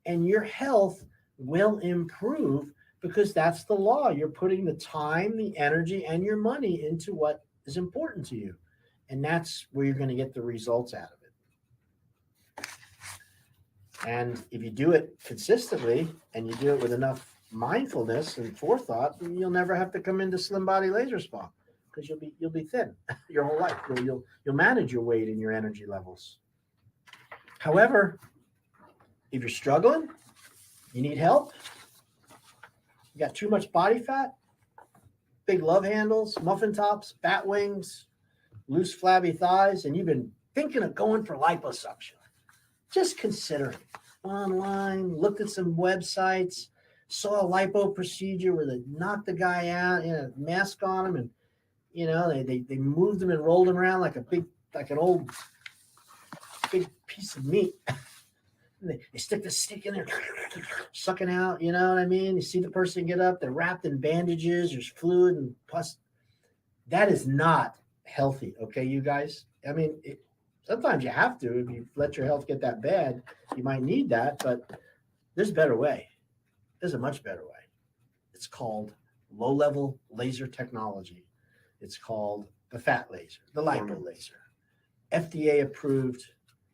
and your health will improve because that's the law. You're putting the time, the energy, and your money into what is important to you. And that's where you're going to get the results out of it. And if you do it consistently and you do it with enough mindfulness and forethought, you'll never have to come into Slim Body Laser Spa because you'll be thin your whole life. You'll manage your weight and your energy levels. However, if you're struggling, you need help, you got too much body fat, big love handles, muffin tops, bat wings, loose flabby thighs, and you've been thinking of going for liposuction, just consider it. Online, looked at some websites, saw a lipo procedure where they knocked the guy out, mask on him, and they moved him and rolled him around like an old big piece of meat. They stick the stick in there, sucking out, you know what I mean? You see the person get up, they're wrapped in bandages, there's fluid and pus. That is not healthy, okay, you guys? I mean, sometimes you have to. If you let your health get that bad, you might need that, but there's a better way. There's a much better way. It's called low-level laser technology. It's called the fat laser, the lipo laser. FDA approved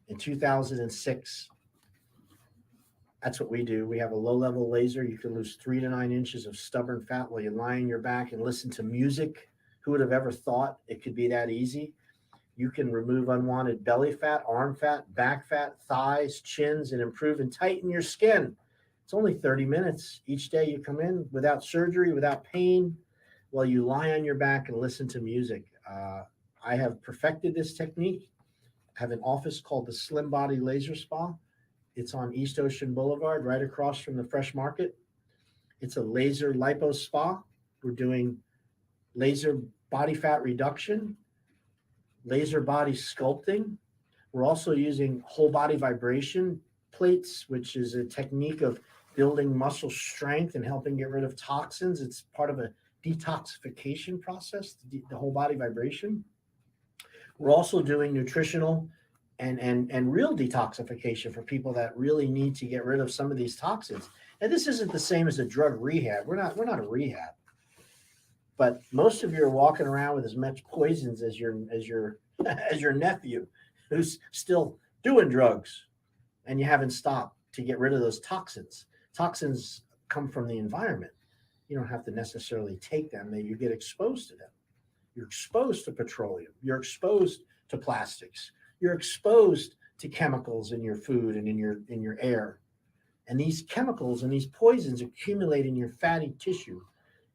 in 2006. That's what we do. We have a low-level laser. You can lose 3 to 9 inches of stubborn fat while you lie on your back and listen to music. Who would have ever thought it could be that easy? You can remove unwanted belly fat, arm fat, back fat, thighs, chins, and improve and tighten your skin. It's only 30 minutes each day. You come in without surgery, without pain, while you lie on your back and listen to music. I have perfected this technique. I have an office called the Slim Body Laser Spa. It's on East Ocean Boulevard, right across from the Fresh Market. It's a laser lipo spa. We're doing laser body fat reduction, laser body sculpting. We're also using whole body vibration plates, which is a technique of building muscle strength and helping get rid of toxins. It's part of a detoxification process, the whole body vibration. We're also doing nutritional and real detoxification for people that really need to get rid of some of these toxins. And this isn't the same as a drug rehab. We're not a rehab. But most of you are walking around with as much poisons as your nephew, who's still doing drugs, and you haven't stopped to get rid of those toxins. Toxins come from the environment. You don't have to necessarily take them. You get exposed to them. You're exposed to petroleum. You're exposed to plastics. You're exposed to chemicals in your food and in your air. And these chemicals and these poisons accumulate in your fatty tissue.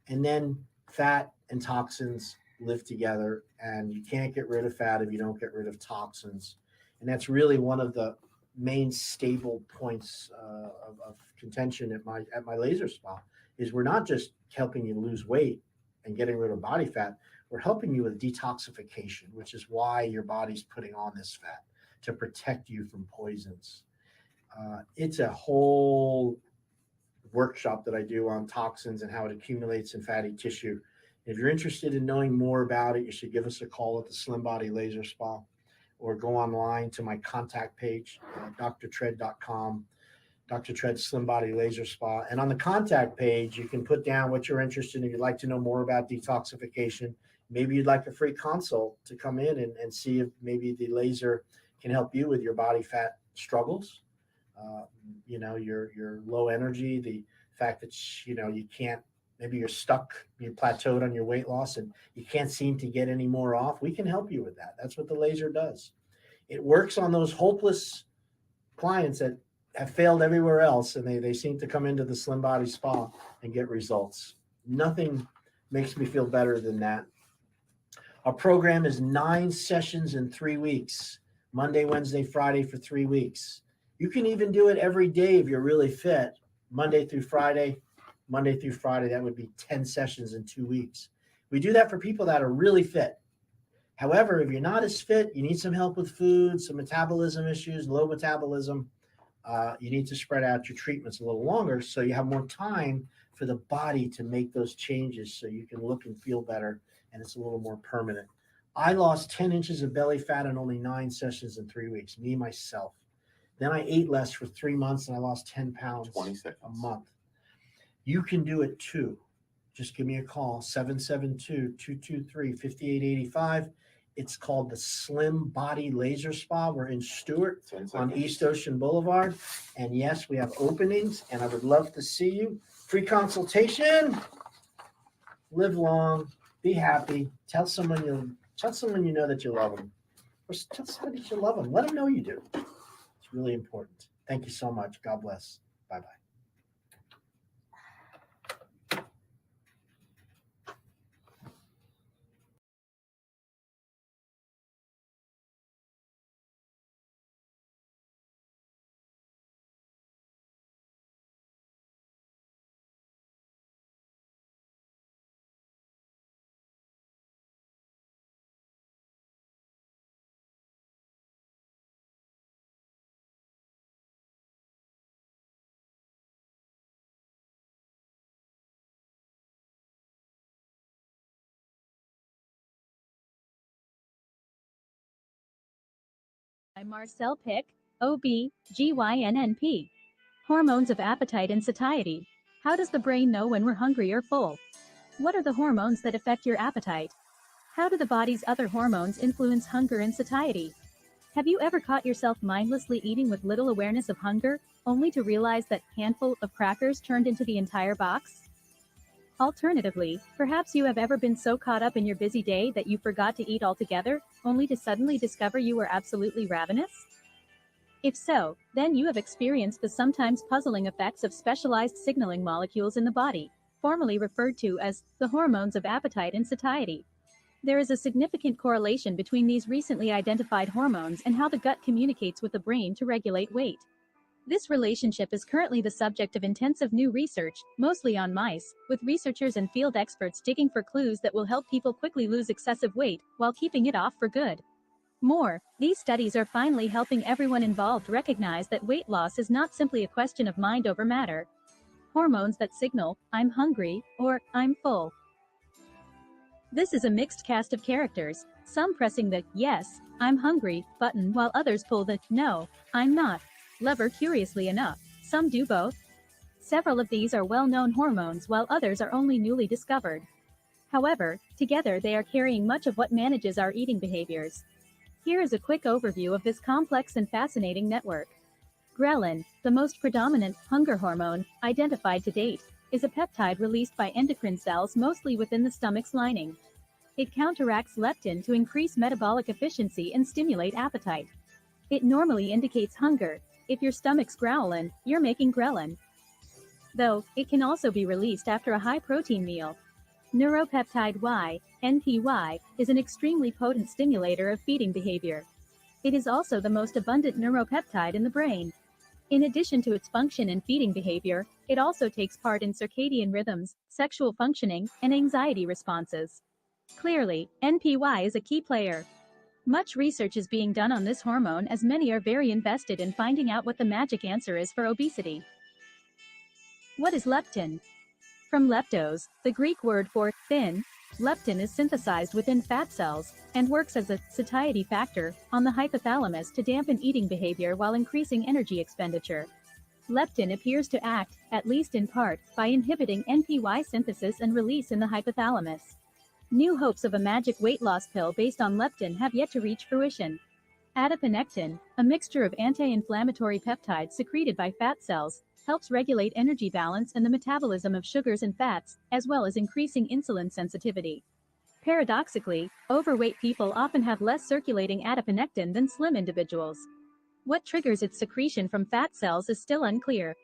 And then fat and toxins live together, and you can't get rid of fat if you don't get rid of toxins. And that's really one of the main stable points of contention at my laser spa is we're not just helping you lose weight and getting rid of body fat. We're helping you with detoxification, which is why your body's putting on this fat to protect you from poisons. It's a whole workshop that I do on toxins and how it accumulates in fatty tissue. If you're interested in knowing more about it, you should give us a call at the Slim Body Laser Spa or go online to my contact page, drtred.com, Dr. Treds Slim Body Laser Spa. And on the contact page, you can put down what you're interested in. If you'd like to know more about detoxification, maybe you'd like a free consult to come in and see if maybe the laser can help you with your body fat struggles. Your low energy, the fact that, you can't, maybe you're stuck, you're plateaued on your weight loss and you can't seem to get any more off. We can help you with that. That's what the laser does. It works on those hopeless clients that have failed everywhere else, and they seem to come into the Slim Body Spa and get results. Nothing makes me feel better than that. Our program is 9 sessions in 3 weeks, Monday, Wednesday, Friday for 3 weeks. You can even do it every day if you're really fit, Monday through Friday. That would be 10 sessions in 2 weeks. We do that for people that are really fit. However, if you're not as fit, you need some help with food, some metabolism issues, low metabolism, you need to spread out your treatments a little longer so you have more time for the body to make those changes so you can look and feel better and it's a little more permanent. I lost 10 inches of belly fat in only 9 sessions in 3 weeks, me, myself. Then I ate less for 3 months and I lost 10 pounds 20 seconds. a month. You can do it too. Just give me a call, 772-223-5885. It's called the Slim Body Laser Spa. We're in Stuart 10 on seconds. East Ocean Boulevard. And yes, we have openings, and I would love to see you. Free consultation. Live long. Be happy. Tell someone you know that you love them. Or tell somebody that you love them. Let them know you do. It's really important. Thank you so much. God bless. Bye-bye. I'm Marcel Pick, OB/GYN-NP. Hormones of appetite and satiety. How does the brain know when we're hungry or full? What are the hormones that affect your appetite? How do the body's other hormones influence hunger and satiety? Have you ever caught yourself mindlessly eating with little awareness of hunger, only to realize that handful of crackers turned into the entire box? Alternatively, perhaps you have ever been so caught up in your busy day that you forgot to eat altogether, only to suddenly discover you were absolutely ravenous? If so, then you have experienced the sometimes puzzling effects of specialized signaling molecules in the body, formerly referred to as the hormones of appetite and satiety. There is a significant correlation between these recently identified hormones and how the gut communicates with the brain to regulate weight. This relationship is currently the subject of intensive new research, mostly on mice, with researchers and field experts digging for clues that will help people quickly lose excessive weight while keeping it off for good. More, these studies are finally helping everyone involved recognize that weight loss is not simply a question of mind over matter. Hormones that signal, I'm hungry, or I'm full. This is a mixed cast of characters, some pressing the yes, I'm hungry button while others pull the no, I'm not lever. Curiously enough, some do both. Several of these are well-known hormones while others are only newly discovered. However, together they are carrying much of what manages our eating behaviors. Here is a quick overview of this complex and fascinating network. Ghrelin, the most predominant hunger hormone identified to date, is a peptide released by endocrine cells mostly within the stomach's lining. It counteracts leptin to increase metabolic efficiency and stimulate appetite. It normally indicates hunger. If your stomach's growlin', you're making ghrelin. Though, it can also be released after a high-protein meal. Neuropeptide Y, NPY, is an extremely potent stimulator of feeding behavior. It is also the most abundant neuropeptide in the brain. In addition to its function in feeding behavior, it also takes part in circadian rhythms, sexual functioning, and anxiety responses. Clearly, NPY is a key player. Much research is being done on this hormone as many are very invested in finding out what the magic answer is for obesity. What is leptin? From leptos, the Greek word for thin, leptin is synthesized within fat cells and works as a satiety factor on the hypothalamus to dampen eating behavior while increasing energy expenditure. Leptin appears to act, at least in part, by inhibiting NPY synthesis and release in the hypothalamus. New hopes of a magic weight loss pill based on leptin have yet to reach fruition. Adiponectin, a mixture of anti-inflammatory peptides secreted by fat cells, helps regulate energy balance and the metabolism of sugars and fats, as well as increasing insulin sensitivity. Paradoxically, overweight people often have less circulating adiponectin than slim individuals. What triggers its secretion from fat cells is still unclear.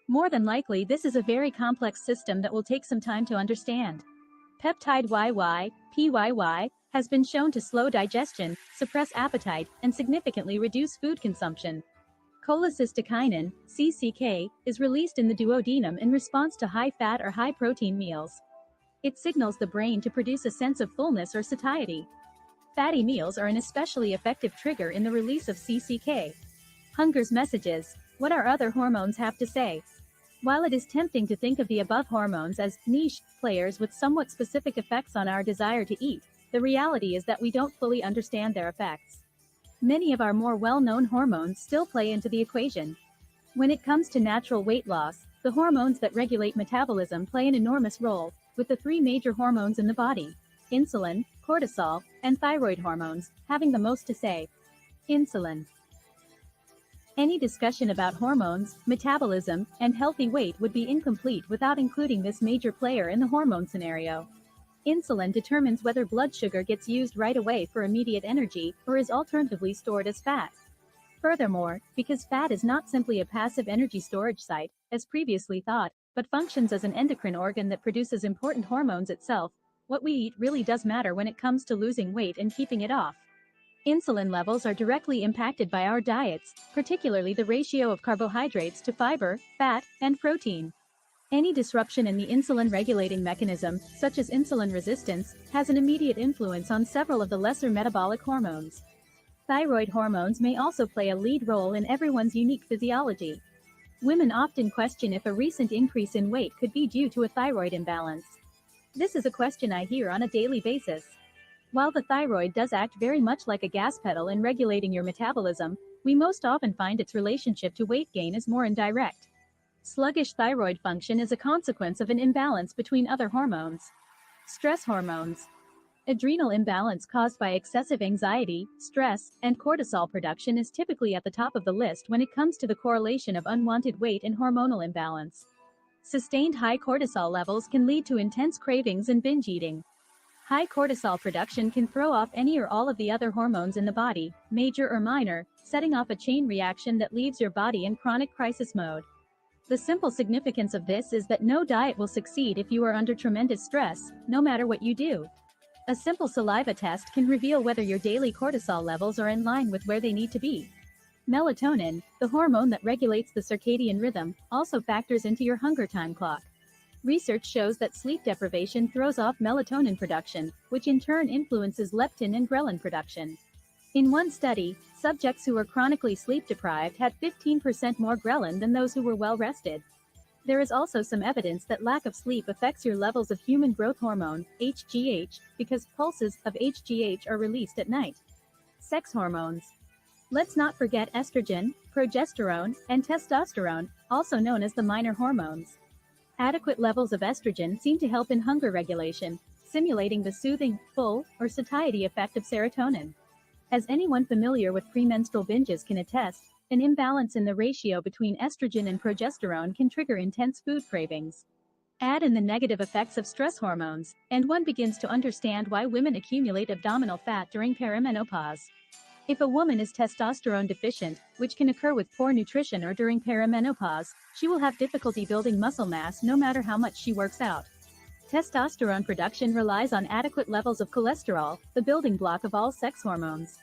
More than likely, this is a very complex system that will take some time to understand. Peptide YY, PYY, has been shown to slow digestion, suppress appetite, and significantly reduce food consumption. Cholecystokinin, CCK, is released in the duodenum in response to high-fat or high-protein meals. It signals the brain to produce a sense of fullness or satiety. Fatty meals are an especially effective trigger in the release of CCK. Hunger's messages. What our other hormones have to say? While it is tempting to think of the above hormones as niche players with somewhat specific effects on our desire to eat, the reality is that we don't fully understand their effects. Many of our more well-known hormones still play into the equation. When it comes to natural weight loss, The hormones that regulate metabolism play an enormous role, with the three major hormones in the body, insulin, cortisol, and thyroid hormones, having the most to say. Insulin. Any discussion about hormones, metabolism, and healthy weight would be incomplete without including this major player in the hormone scenario. Insulin determines whether blood sugar gets used right away for immediate energy or is alternatively stored as fat. Furthermore, because fat is not simply a passive energy storage site, as previously thought, but functions as an endocrine organ that produces important hormones itself, what we eat really does matter when it comes to losing weight and keeping it off. Insulin levels are directly impacted by our diets, particularly the ratio of carbohydrates to fiber, fat, and protein. Any disruption in the insulin regulating mechanism, such as insulin resistance, has an immediate influence on several of the lesser metabolic hormones. Thyroid hormones may also play a lead role in everyone's unique physiology. Women often question if a recent increase in weight could be due to a thyroid imbalance. This is a question I hear on a daily basis. While the thyroid does act very much like a gas pedal in regulating your metabolism, we most often find its relationship to weight gain is more indirect. Sluggish thyroid function is a consequence of an imbalance between other hormones. Stress hormones. Adrenal imbalance caused by excessive anxiety, stress, and cortisol production is typically at the top of the list when it comes to the correlation of unwanted weight and hormonal imbalance. Sustained high cortisol levels can lead to intense cravings and binge eating. High cortisol production can throw off any or all of the other hormones in the body, major or minor, setting off a chain reaction that leaves your body in chronic crisis mode. The simple significance of this is that no diet will succeed if you are under tremendous stress, no matter what you do. A simple saliva test can reveal whether your daily cortisol levels are in line with where they need to be. Melatonin, the hormone that regulates the circadian rhythm, also factors into your hunger time clock. Research shows that sleep deprivation throws off melatonin production, which in turn influences leptin and ghrelin production. In one study, subjects who were chronically sleep deprived had 15% more ghrelin than those who were well rested. There is also some evidence that lack of sleep affects your levels of human growth hormone, HGH, because pulses of HGH are released at night. Sex hormones. Let's not forget estrogen, progesterone, and testosterone, also known as the minor hormones. Adequate levels of estrogen seem to help in hunger regulation, simulating the soothing, full, or satiety effect of serotonin. As anyone familiar with premenstrual binges can attest, an imbalance in the ratio between estrogen and progesterone can trigger intense food cravings. Add in the negative effects of stress hormones, and one begins to understand why women accumulate abdominal fat during perimenopause. If a woman is testosterone deficient, which can occur with poor nutrition or during perimenopause, she will have difficulty building muscle mass no matter how much she works out. Testosterone production relies on adequate levels of cholesterol, the building block of all sex hormones.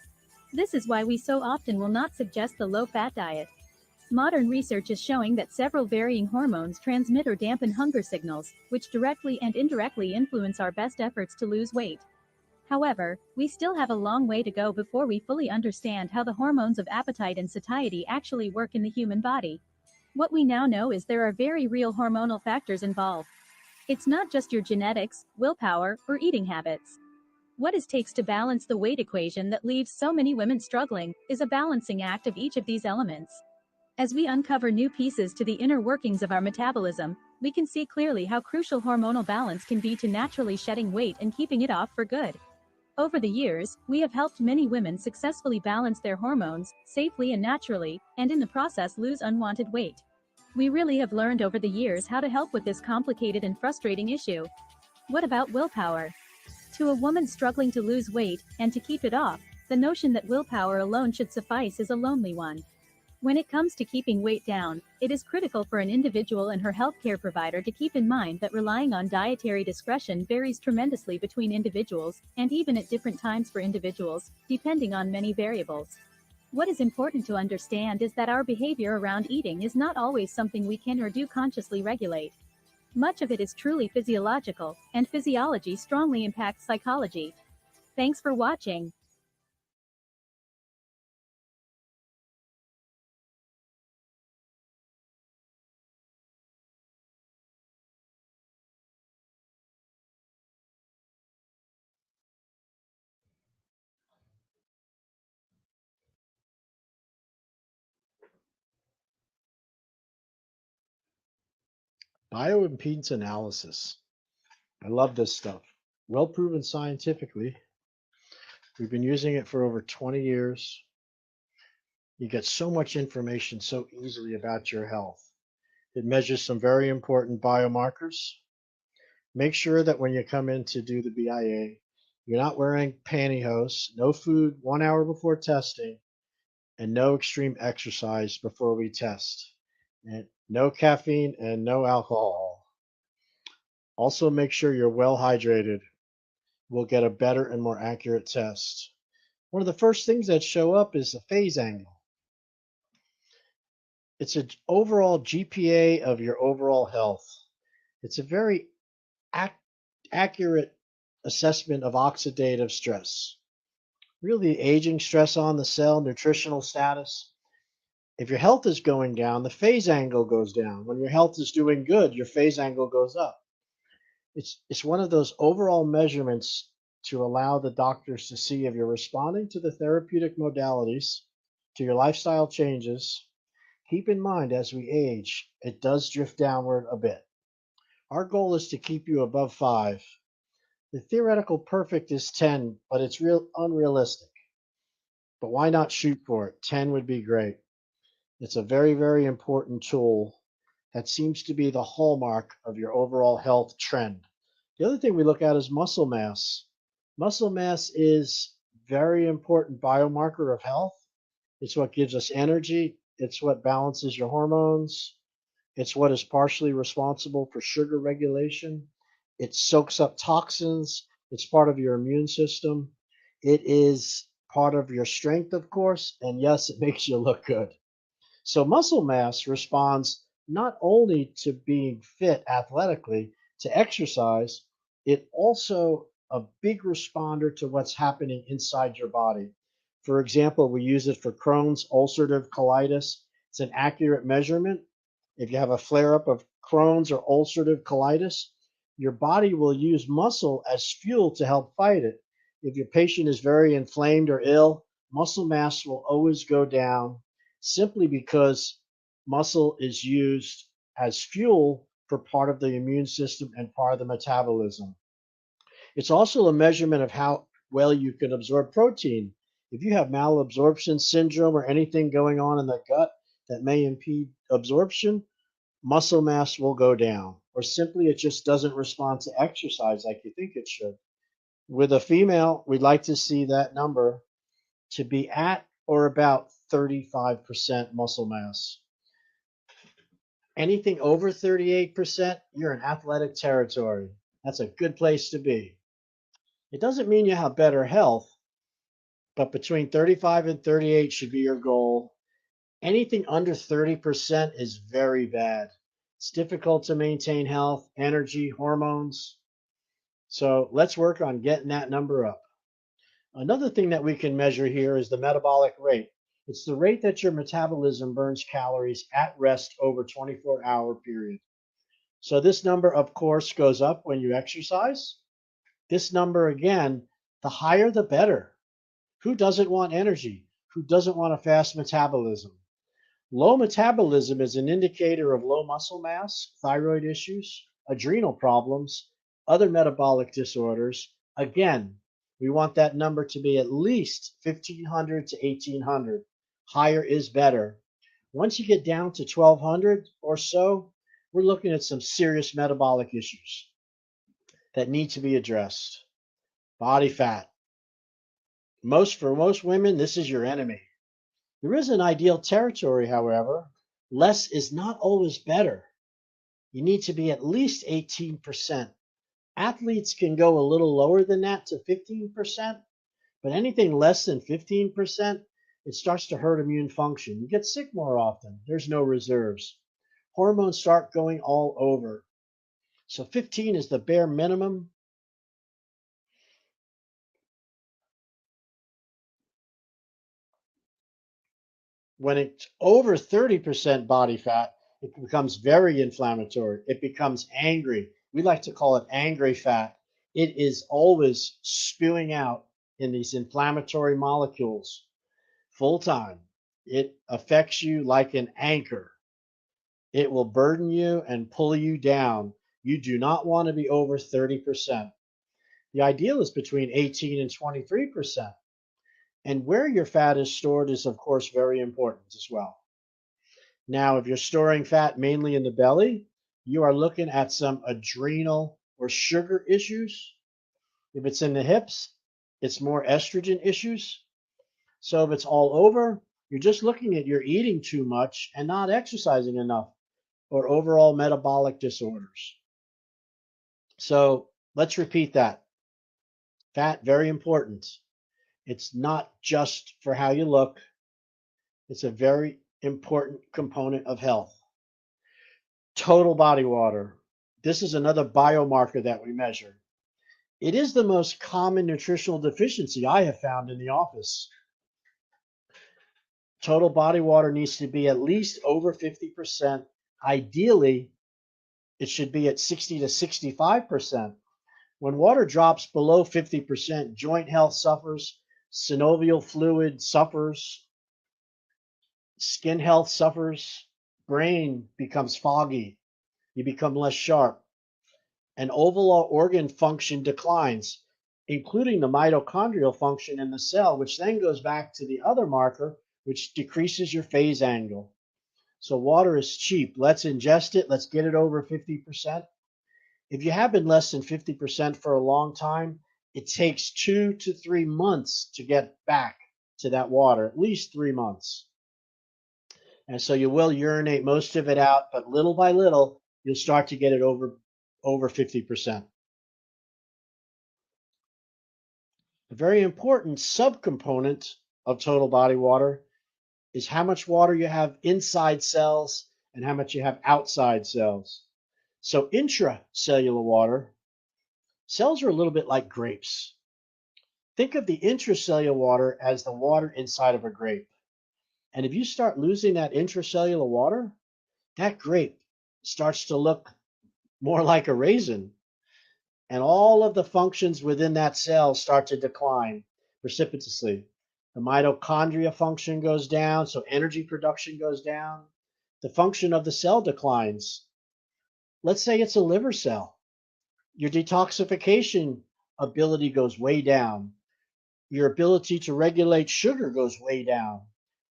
This is why we so often will not suggest the low-fat diet. Modern research is showing that several varying hormones transmit or dampen hunger signals, which directly and indirectly influence our best efforts to lose weight. However, we still have a long way to go before we fully understand how the hormones of appetite and satiety actually work in the human body. What we now know is there are very real hormonal factors involved. It's not just your genetics, willpower, or eating habits. What it takes to balance the weight equation that leaves so many women struggling is a balancing act of each of these elements. As we uncover new pieces to the inner workings of our metabolism, we can see clearly how crucial hormonal balance can be to naturally shedding weight and keeping it off for good. Over the years, we have helped many women successfully balance their hormones, safely and naturally, and in the process lose unwanted weight. We really have learned over the years how to help with this complicated and frustrating issue. What about willpower? To a woman struggling to lose weight, and to keep it off, the notion that willpower alone should suffice is a lonely one. When it comes to keeping weight down, it is critical for an individual and her healthcare provider to keep in mind that relying on dietary discretion varies tremendously between individuals, and even at different times for individuals, depending on many variables. What is important to understand is that our behavior around eating is not always something we can or do consciously regulate. Much of it is truly physiological, and physiology strongly impacts psychology. Thanks for watching. Bioimpedance analysis. I love this stuff. Well proven scientifically. We've been using it for over 20 years. You get so much information so easily about your health. It measures some very important biomarkers. Make sure that when you come in to do the BIA, you're not wearing pantyhose, no food 1 hour before testing, and no extreme exercise before we test. And no caffeine and no alcohol. Also, make sure you're well hydrated. We'll get a better and more accurate test. One of the first things that show up is the phase angle. It's an overall GPA of your overall health. It's a very accurate assessment of oxidative stress. Really, aging stress on the cell, nutritional status. If your health is going down, the phase angle goes down. When your health is doing good, your phase angle goes up. It's one of those overall measurements to allow the doctors to see if you're responding to the therapeutic modalities, to your lifestyle changes. Keep in mind, as we age, it does drift downward a bit. Our goal is to keep you above 5. The theoretical perfect is 10, but it's unrealistic. But why not shoot for it? 10 would be great. It's a very, very important tool that seems to be the hallmark of your overall health trend. The other thing we look at is muscle mass. Muscle mass is very important biomarker of health. It's what gives us energy. It's what balances your hormones. It's what is partially responsible for sugar regulation. It soaks up toxins. It's part of your immune system. It is part of your strength, of course. And yes, it makes you look good. So muscle mass responds not only to being fit athletically, to exercise, it also a big responder to what's happening inside your body. For example, we use it for Crohn's ulcerative colitis. It's an accurate measurement. If you have a flare up of Crohn's or ulcerative colitis, your body will use muscle as fuel to help fight it. If your patient is very inflamed or ill, muscle mass will always go down simply because muscle is used as fuel for part of the immune system and part of the metabolism. It's also a measurement of how well you can absorb protein. If you have malabsorption syndrome or anything going on in the gut that may impede absorption, muscle mass will go down, or simply it just doesn't respond to exercise like you think it should. With a female, we'd like to see that number to be at or about 35% muscle mass. Anything over 38%, you're in athletic territory. That's a good place to be. It doesn't mean you have better health, but between 35 and 38 should be your goal. Anything under 30% is very bad. It's difficult to maintain health, energy, hormones. So let's work on getting that number up. Another thing that we can measure here is the metabolic rate. It's the rate that your metabolism burns calories at rest over 24-hour period. So this number, of course, goes up when you exercise. This number, again, the higher the better. Who doesn't want energy? Who doesn't want a fast metabolism? Low metabolism is an indicator of low muscle mass, thyroid issues, adrenal problems, other metabolic disorders. Again, we want that number to be at least 1500 to 1800. Higher is better. Once you get down to 1200 or so, we're looking at some serious metabolic issues that need to be addressed. Body fat. For most women, this is your enemy. There is an ideal territory, however. Less is not always better. You need to be at least 18%. Athletes can go a little lower than that to 15%, but anything less than 15%, it starts to hurt immune function. You get sick more often. There's no reserves. Hormones start going all over. So 15 is the bare minimum. When it's over 30% body fat, it becomes very inflammatory. It becomes angry. We like to call it angry fat. It is always spewing out in these inflammatory molecules full time. It affects you like an anchor. It will burden you and pull you down. You do not want to be over 30%. The ideal is between 18 and 23%. And where your fat is stored is, of course, very important as well. Now, if you're storing fat mainly in the belly, you are looking at some adrenal or sugar issues. If it's in the hips, it's more estrogen issues. So if it's all over, you're just looking at you're eating too much and not exercising enough or overall metabolic disorders. So let's repeat that. Fat, very important. It's not just for how you look, it's a very important component of health. Total body water. This is another biomarker that we measure. It is the most common nutritional deficiency I have found in the office. Total body water needs to be at least over 50%. Ideally, it should be at 60 to 65%. When water drops below 50%, joint health suffers, synovial fluid suffers, skin health suffers, brain becomes foggy, you become less sharp, and overall organ function declines, including the mitochondrial function in the cell, which then goes back to the other marker, which decreases your phase angle. So water is cheap. Let's ingest it. Let's get it over 50%. If you have been less than 50% for a long time, it takes 2 to 3 months to get back to that water, at least 3 months. And so you will urinate most of it out, but little by little, you'll start to get it over 50%. A very important subcomponent of total body water is how much water you have inside cells and how much you have outside cells. So intracellular water, cells are a little bit like grapes. Think of the intracellular water as the water inside of a grape. And if you start losing that intracellular water, that grape starts to look more like a raisin. And all of the functions within that cell start to decline precipitously. The mitochondria function goes down, so energy production goes down. The function of the cell declines. Let's say it's a liver cell. Your detoxification ability goes way down. Your ability to regulate sugar goes way down.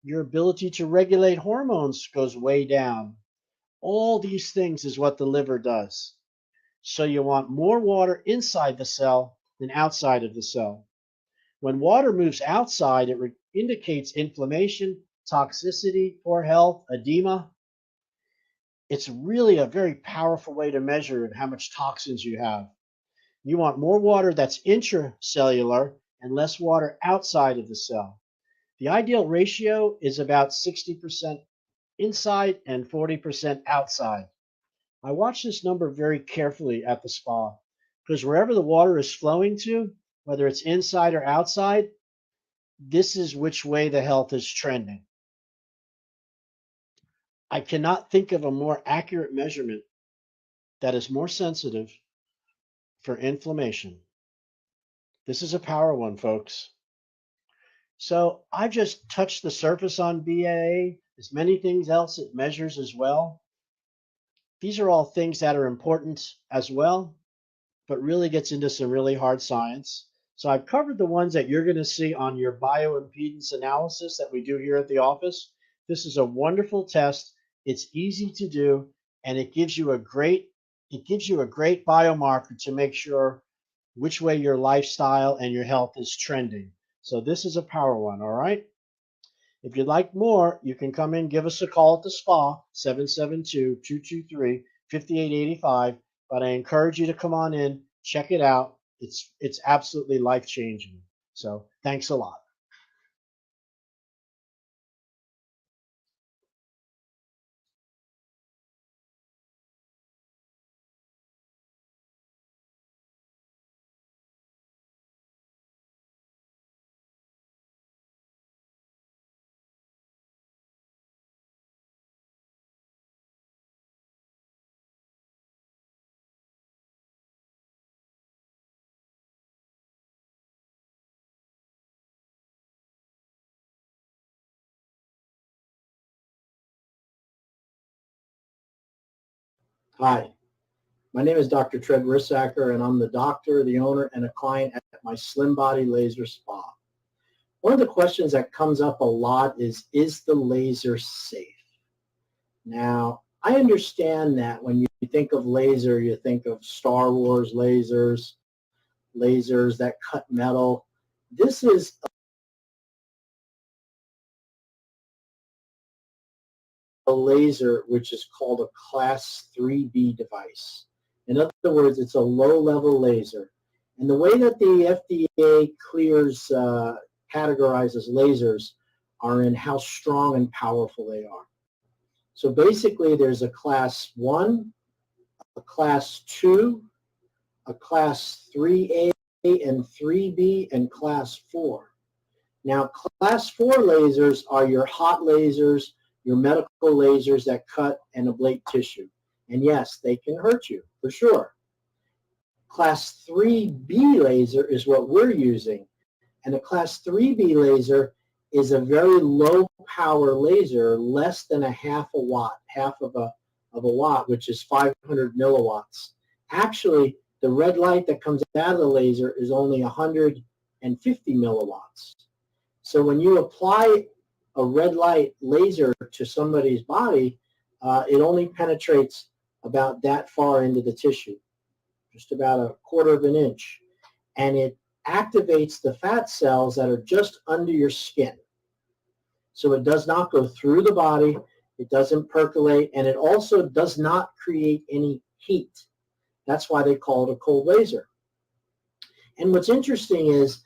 Your ability to regulate hormones goes way down. All these things is what the liver does. So you want more water inside the cell than outside of the cell. When water moves outside, it indicates inflammation, toxicity, poor health, edema. It's really a very powerful way to measure how much toxins you have. You want more water that's intracellular and less water outside of the cell. The ideal ratio is about 60% inside and 40% outside. I watch this number very carefully at the spa because wherever the water is flowing to, whether it's inside or outside, this is which way the health is trending. I cannot think of a more accurate measurement that is more sensitive for inflammation. This is a power one, folks. So I've just touched the surface on BAA. There's many things else it measures as well. These are all things that are important as well, but really gets into some really hard science. So I've covered the ones that you're going to see on your bioimpedance analysis that we do here at the office. This is a wonderful test. It's easy to do, and it gives you a great biomarker to make sure which way your lifestyle and your health is trending. So this is a power one, all right? If you'd like more, you can come in, give us a call at the spa, 772-223-5885. But I encourage you to come on in, check it out. It's absolutely life-changing. So thanks a lot. Hi, my name is Dr. Tred Rissacker, and I'm the doctor, the owner, and a client at my Slim Body Laser Spa. One of the questions that comes up a lot is the laser safe? Now, I understand that when you think of laser, you think of Star Wars lasers, lasers that cut metal. This is a laser which is called a Class 3B device. In other words, it's a low-level laser. And the way that the FDA clears, categorizes lasers are in how strong and powerful they are. So basically, there's a Class 1, a Class 2, a Class 3A and 3B, and Class 4. Now, Class 4 lasers are your hot lasers, your medical lasers that cut and ablate tissue. And yes, they can hurt you, for sure. Class 3B laser is what we're using. And a Class 3B laser is a very low power laser, less than a half a watt, half of a watt, which is 500 milliwatts. Actually, the red light that comes out of the laser is only 150 milliwatts. So when you apply a red light laser to somebody's body, it only penetrates about that far into the tissue, just about a quarter of an inch. And it activates the fat cells that are just under your skin. So it does not go through the body, it doesn't percolate, and it also does not create any heat. That's why they call it a cold laser. And what's interesting is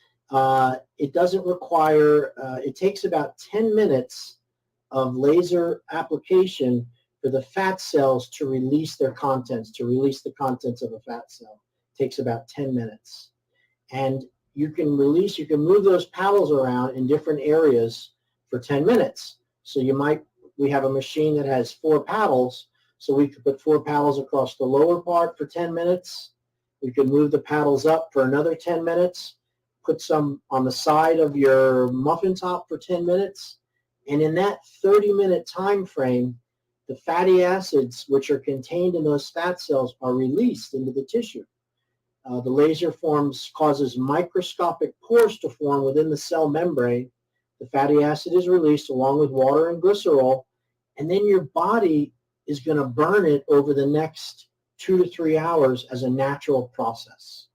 it doesn't require, it takes about 10 minutes of laser application for the fat cells to release their contents, to release the contents of a fat cell. It takes about 10 minutes. And you can move those paddles around in different areas for 10 minutes. So we have a machine that has 4 paddles, so we could put 4 paddles across the lower part for 10 minutes. We could move the paddles up for another 10 minutes, put some on the side of your muffin top for 10 minutes. And in that 30-minute time frame, the fatty acids which are contained in those fat cells are released into the tissue. The laser causes microscopic pores to form within the cell membrane. The fatty acid is released along with water and glycerol, and then your body is going to burn it over the next 2 to 3 hours as a natural process.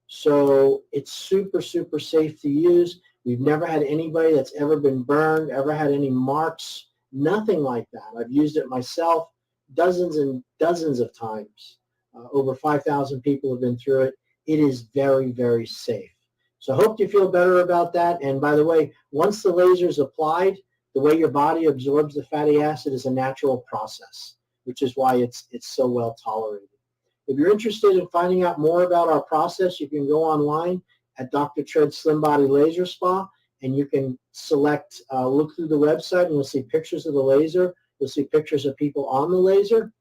So it's super, super safe to use. We've never had anybody that's ever been burned, ever had any marks, nothing like that. I've used it myself dozens and dozens of times. Over 5,000 people have been through it. It is very, very safe. So I hope you feel better about that. And by the way, once the laser is applied, the way your body absorbs the fatty acid is a natural process, which is why it's so well tolerated. If you're interested in finding out more about our process, you can go online at Dr. Tred's Slim Body Laser Spa, and you can select, look through the website, and you'll see pictures of the laser. You'll see pictures of people on the laser.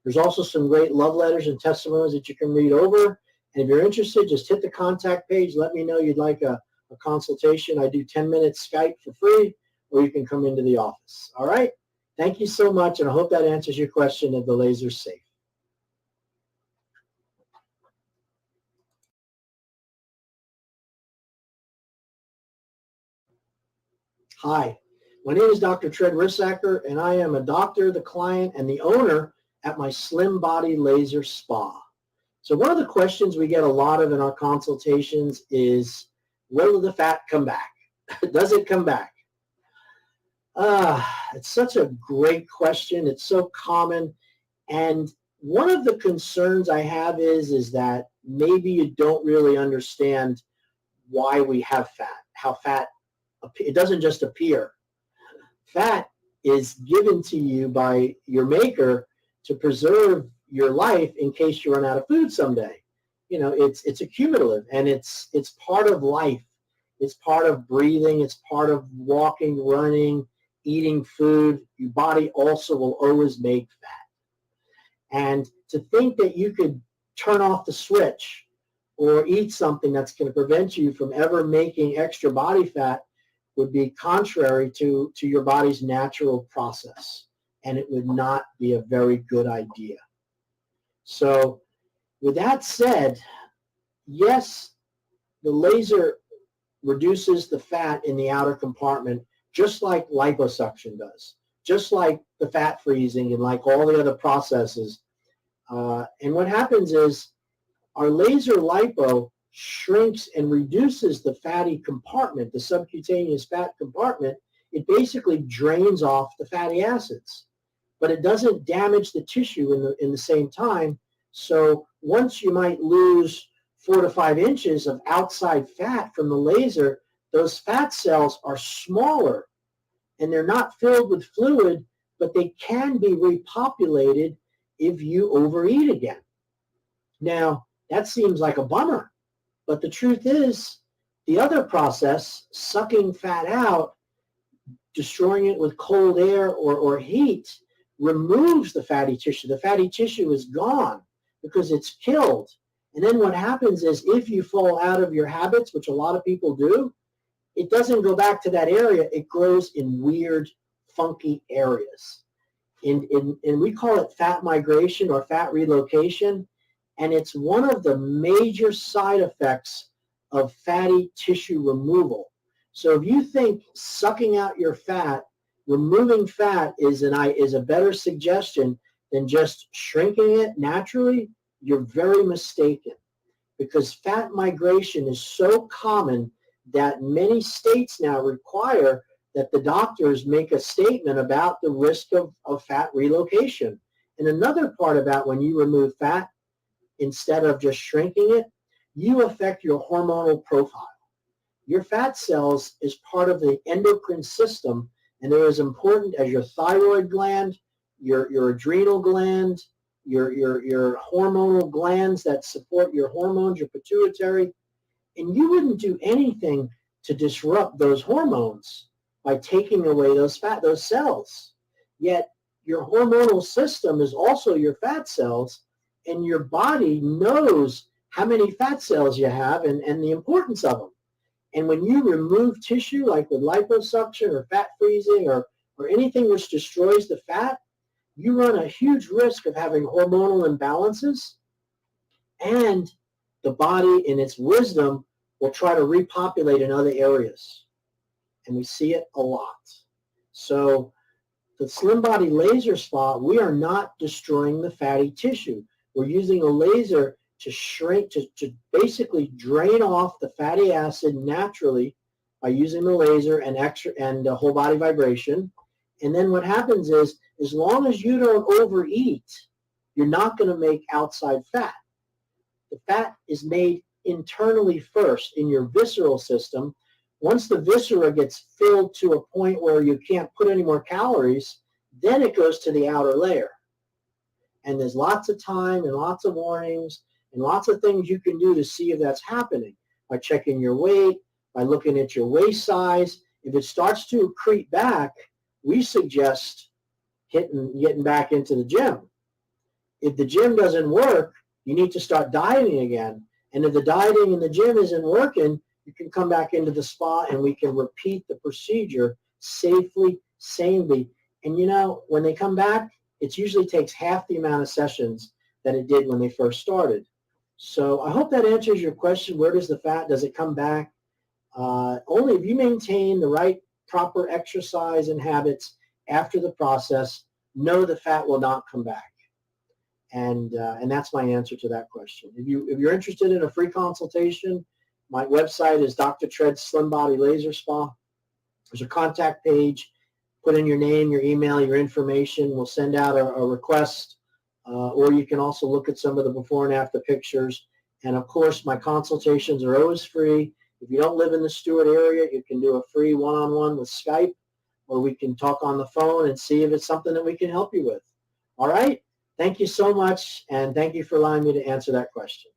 There's also some great love letters and testimonies that you can read over. And if you're interested, just hit the contact page. Let me know you'd like a consultation. I do 10-minute Skype for free, or you can come into the office. All right? Thank you so much, and I hope that answers your question if the laser's safe. Hi, my name is Dr. Tred Rissacker, and I am a doctor, the client, and the owner at my Slim Body Laser Spa. So one of the questions we get a lot of in our consultations is, will the fat come back? Does it come back? It's such a great question. It's so common. And one of the concerns I have is that maybe you don't really understand why we have fat, how fat, it doesn't just appear. Fat is given to you by your maker to preserve your life in case you run out of food someday. You know, it's accumulative, and it's part of life. It's part of breathing. It's part of walking, running, eating food. Your body also will always make fat. And to think that you could turn off the switch or eat something that's going to prevent you from ever making extra body fat would be contrary to your body's natural process. and it would not be a very good idea. So with that said, yes, the laser reduces the fat in the outer compartment just like liposuction does, just like the fat freezing and like all the other processes. And what happens is our laser lipo shrinks and reduces the fatty compartment, the subcutaneous fat compartment. It basically drains off the fatty acids, but it doesn't damage the tissue in the same time. So once you might lose 4 to 5 inches of outside fat from the laser, those fat cells are smaller and they're not filled with fluid, but they can be repopulated if you overeat again. Now, that seems like a bummer, but the truth is the other process, sucking fat out, destroying it with cold air or heat, removes the fatty tissue. The fatty tissue is gone because it's killed. And then what happens is if you fall out of your habits, which a lot of people do, it doesn't go back to that area. It grows in weird, funky areas. And we call it fat migration or fat relocation. And it's one of the major side effects of fatty tissue removal. So if you think sucking out your fat, removing fat is a better suggestion than just shrinking it naturally, you're very mistaken, because fat migration is so common that many states now require that the doctors make a statement about the risk of fat relocation. And another part about when you remove fat, instead of just shrinking it, you affect your hormonal profile. Your fat cells is part of the endocrine system, and they're as important as your thyroid gland, your adrenal gland, your hormonal glands that support your hormones, your pituitary. And you wouldn't do anything to disrupt those hormones by taking away those cells. Yet your hormonal system is also your fat cells, and your body knows how many fat cells you have and the importance of them. And when you remove tissue, like with liposuction or fat freezing or anything which destroys the fat, you run a huge risk of having hormonal imbalances, and the body in its wisdom will try to repopulate in other areas. And we see it a lot. So the Slim Body Laser Spa, we are not destroying the fatty tissue. We're using a laser to shrink, to basically drain off the fatty acid naturally by using the laser and whole body vibration. And then what happens is, as long as you don't overeat, you're not going to make outside fat. The fat is made internally first in your visceral system. Once the viscera gets filled to a point where you can't put any more calories, then it goes to the outer layer. And there's lots of time and lots of warnings and lots of things you can do to see if that's happening, by checking your weight, by looking at your waist size. If it starts to creep back, we suggest getting back into the gym. If the gym doesn't work, you need to start dieting again. And if the dieting in the gym isn't working, you can come back into the spa and we can repeat the procedure safely, sanely. And you know, when they come back, it usually takes half the amount of sessions that it did when they first started. So I hope that answers your question. Where does the fat, does it come back? Only if you maintain the right proper exercise and habits after the process, no, the fat will not come back. And that's my answer to that question. If you're interested in a free consultation, my website is Dr. Treds Slim Body Laser Spa. There's a contact page. Put in your name, your email, your information. We'll send out a request. Or you can also look at some of the before and after pictures. And of course, my consultations are always free. If you don't live in the Stuart area, you can do a free one-on-one with Skype, or we can talk on the phone and see if it's something that we can help you with. All right? Thank you so much, and thank you for allowing me to answer that question.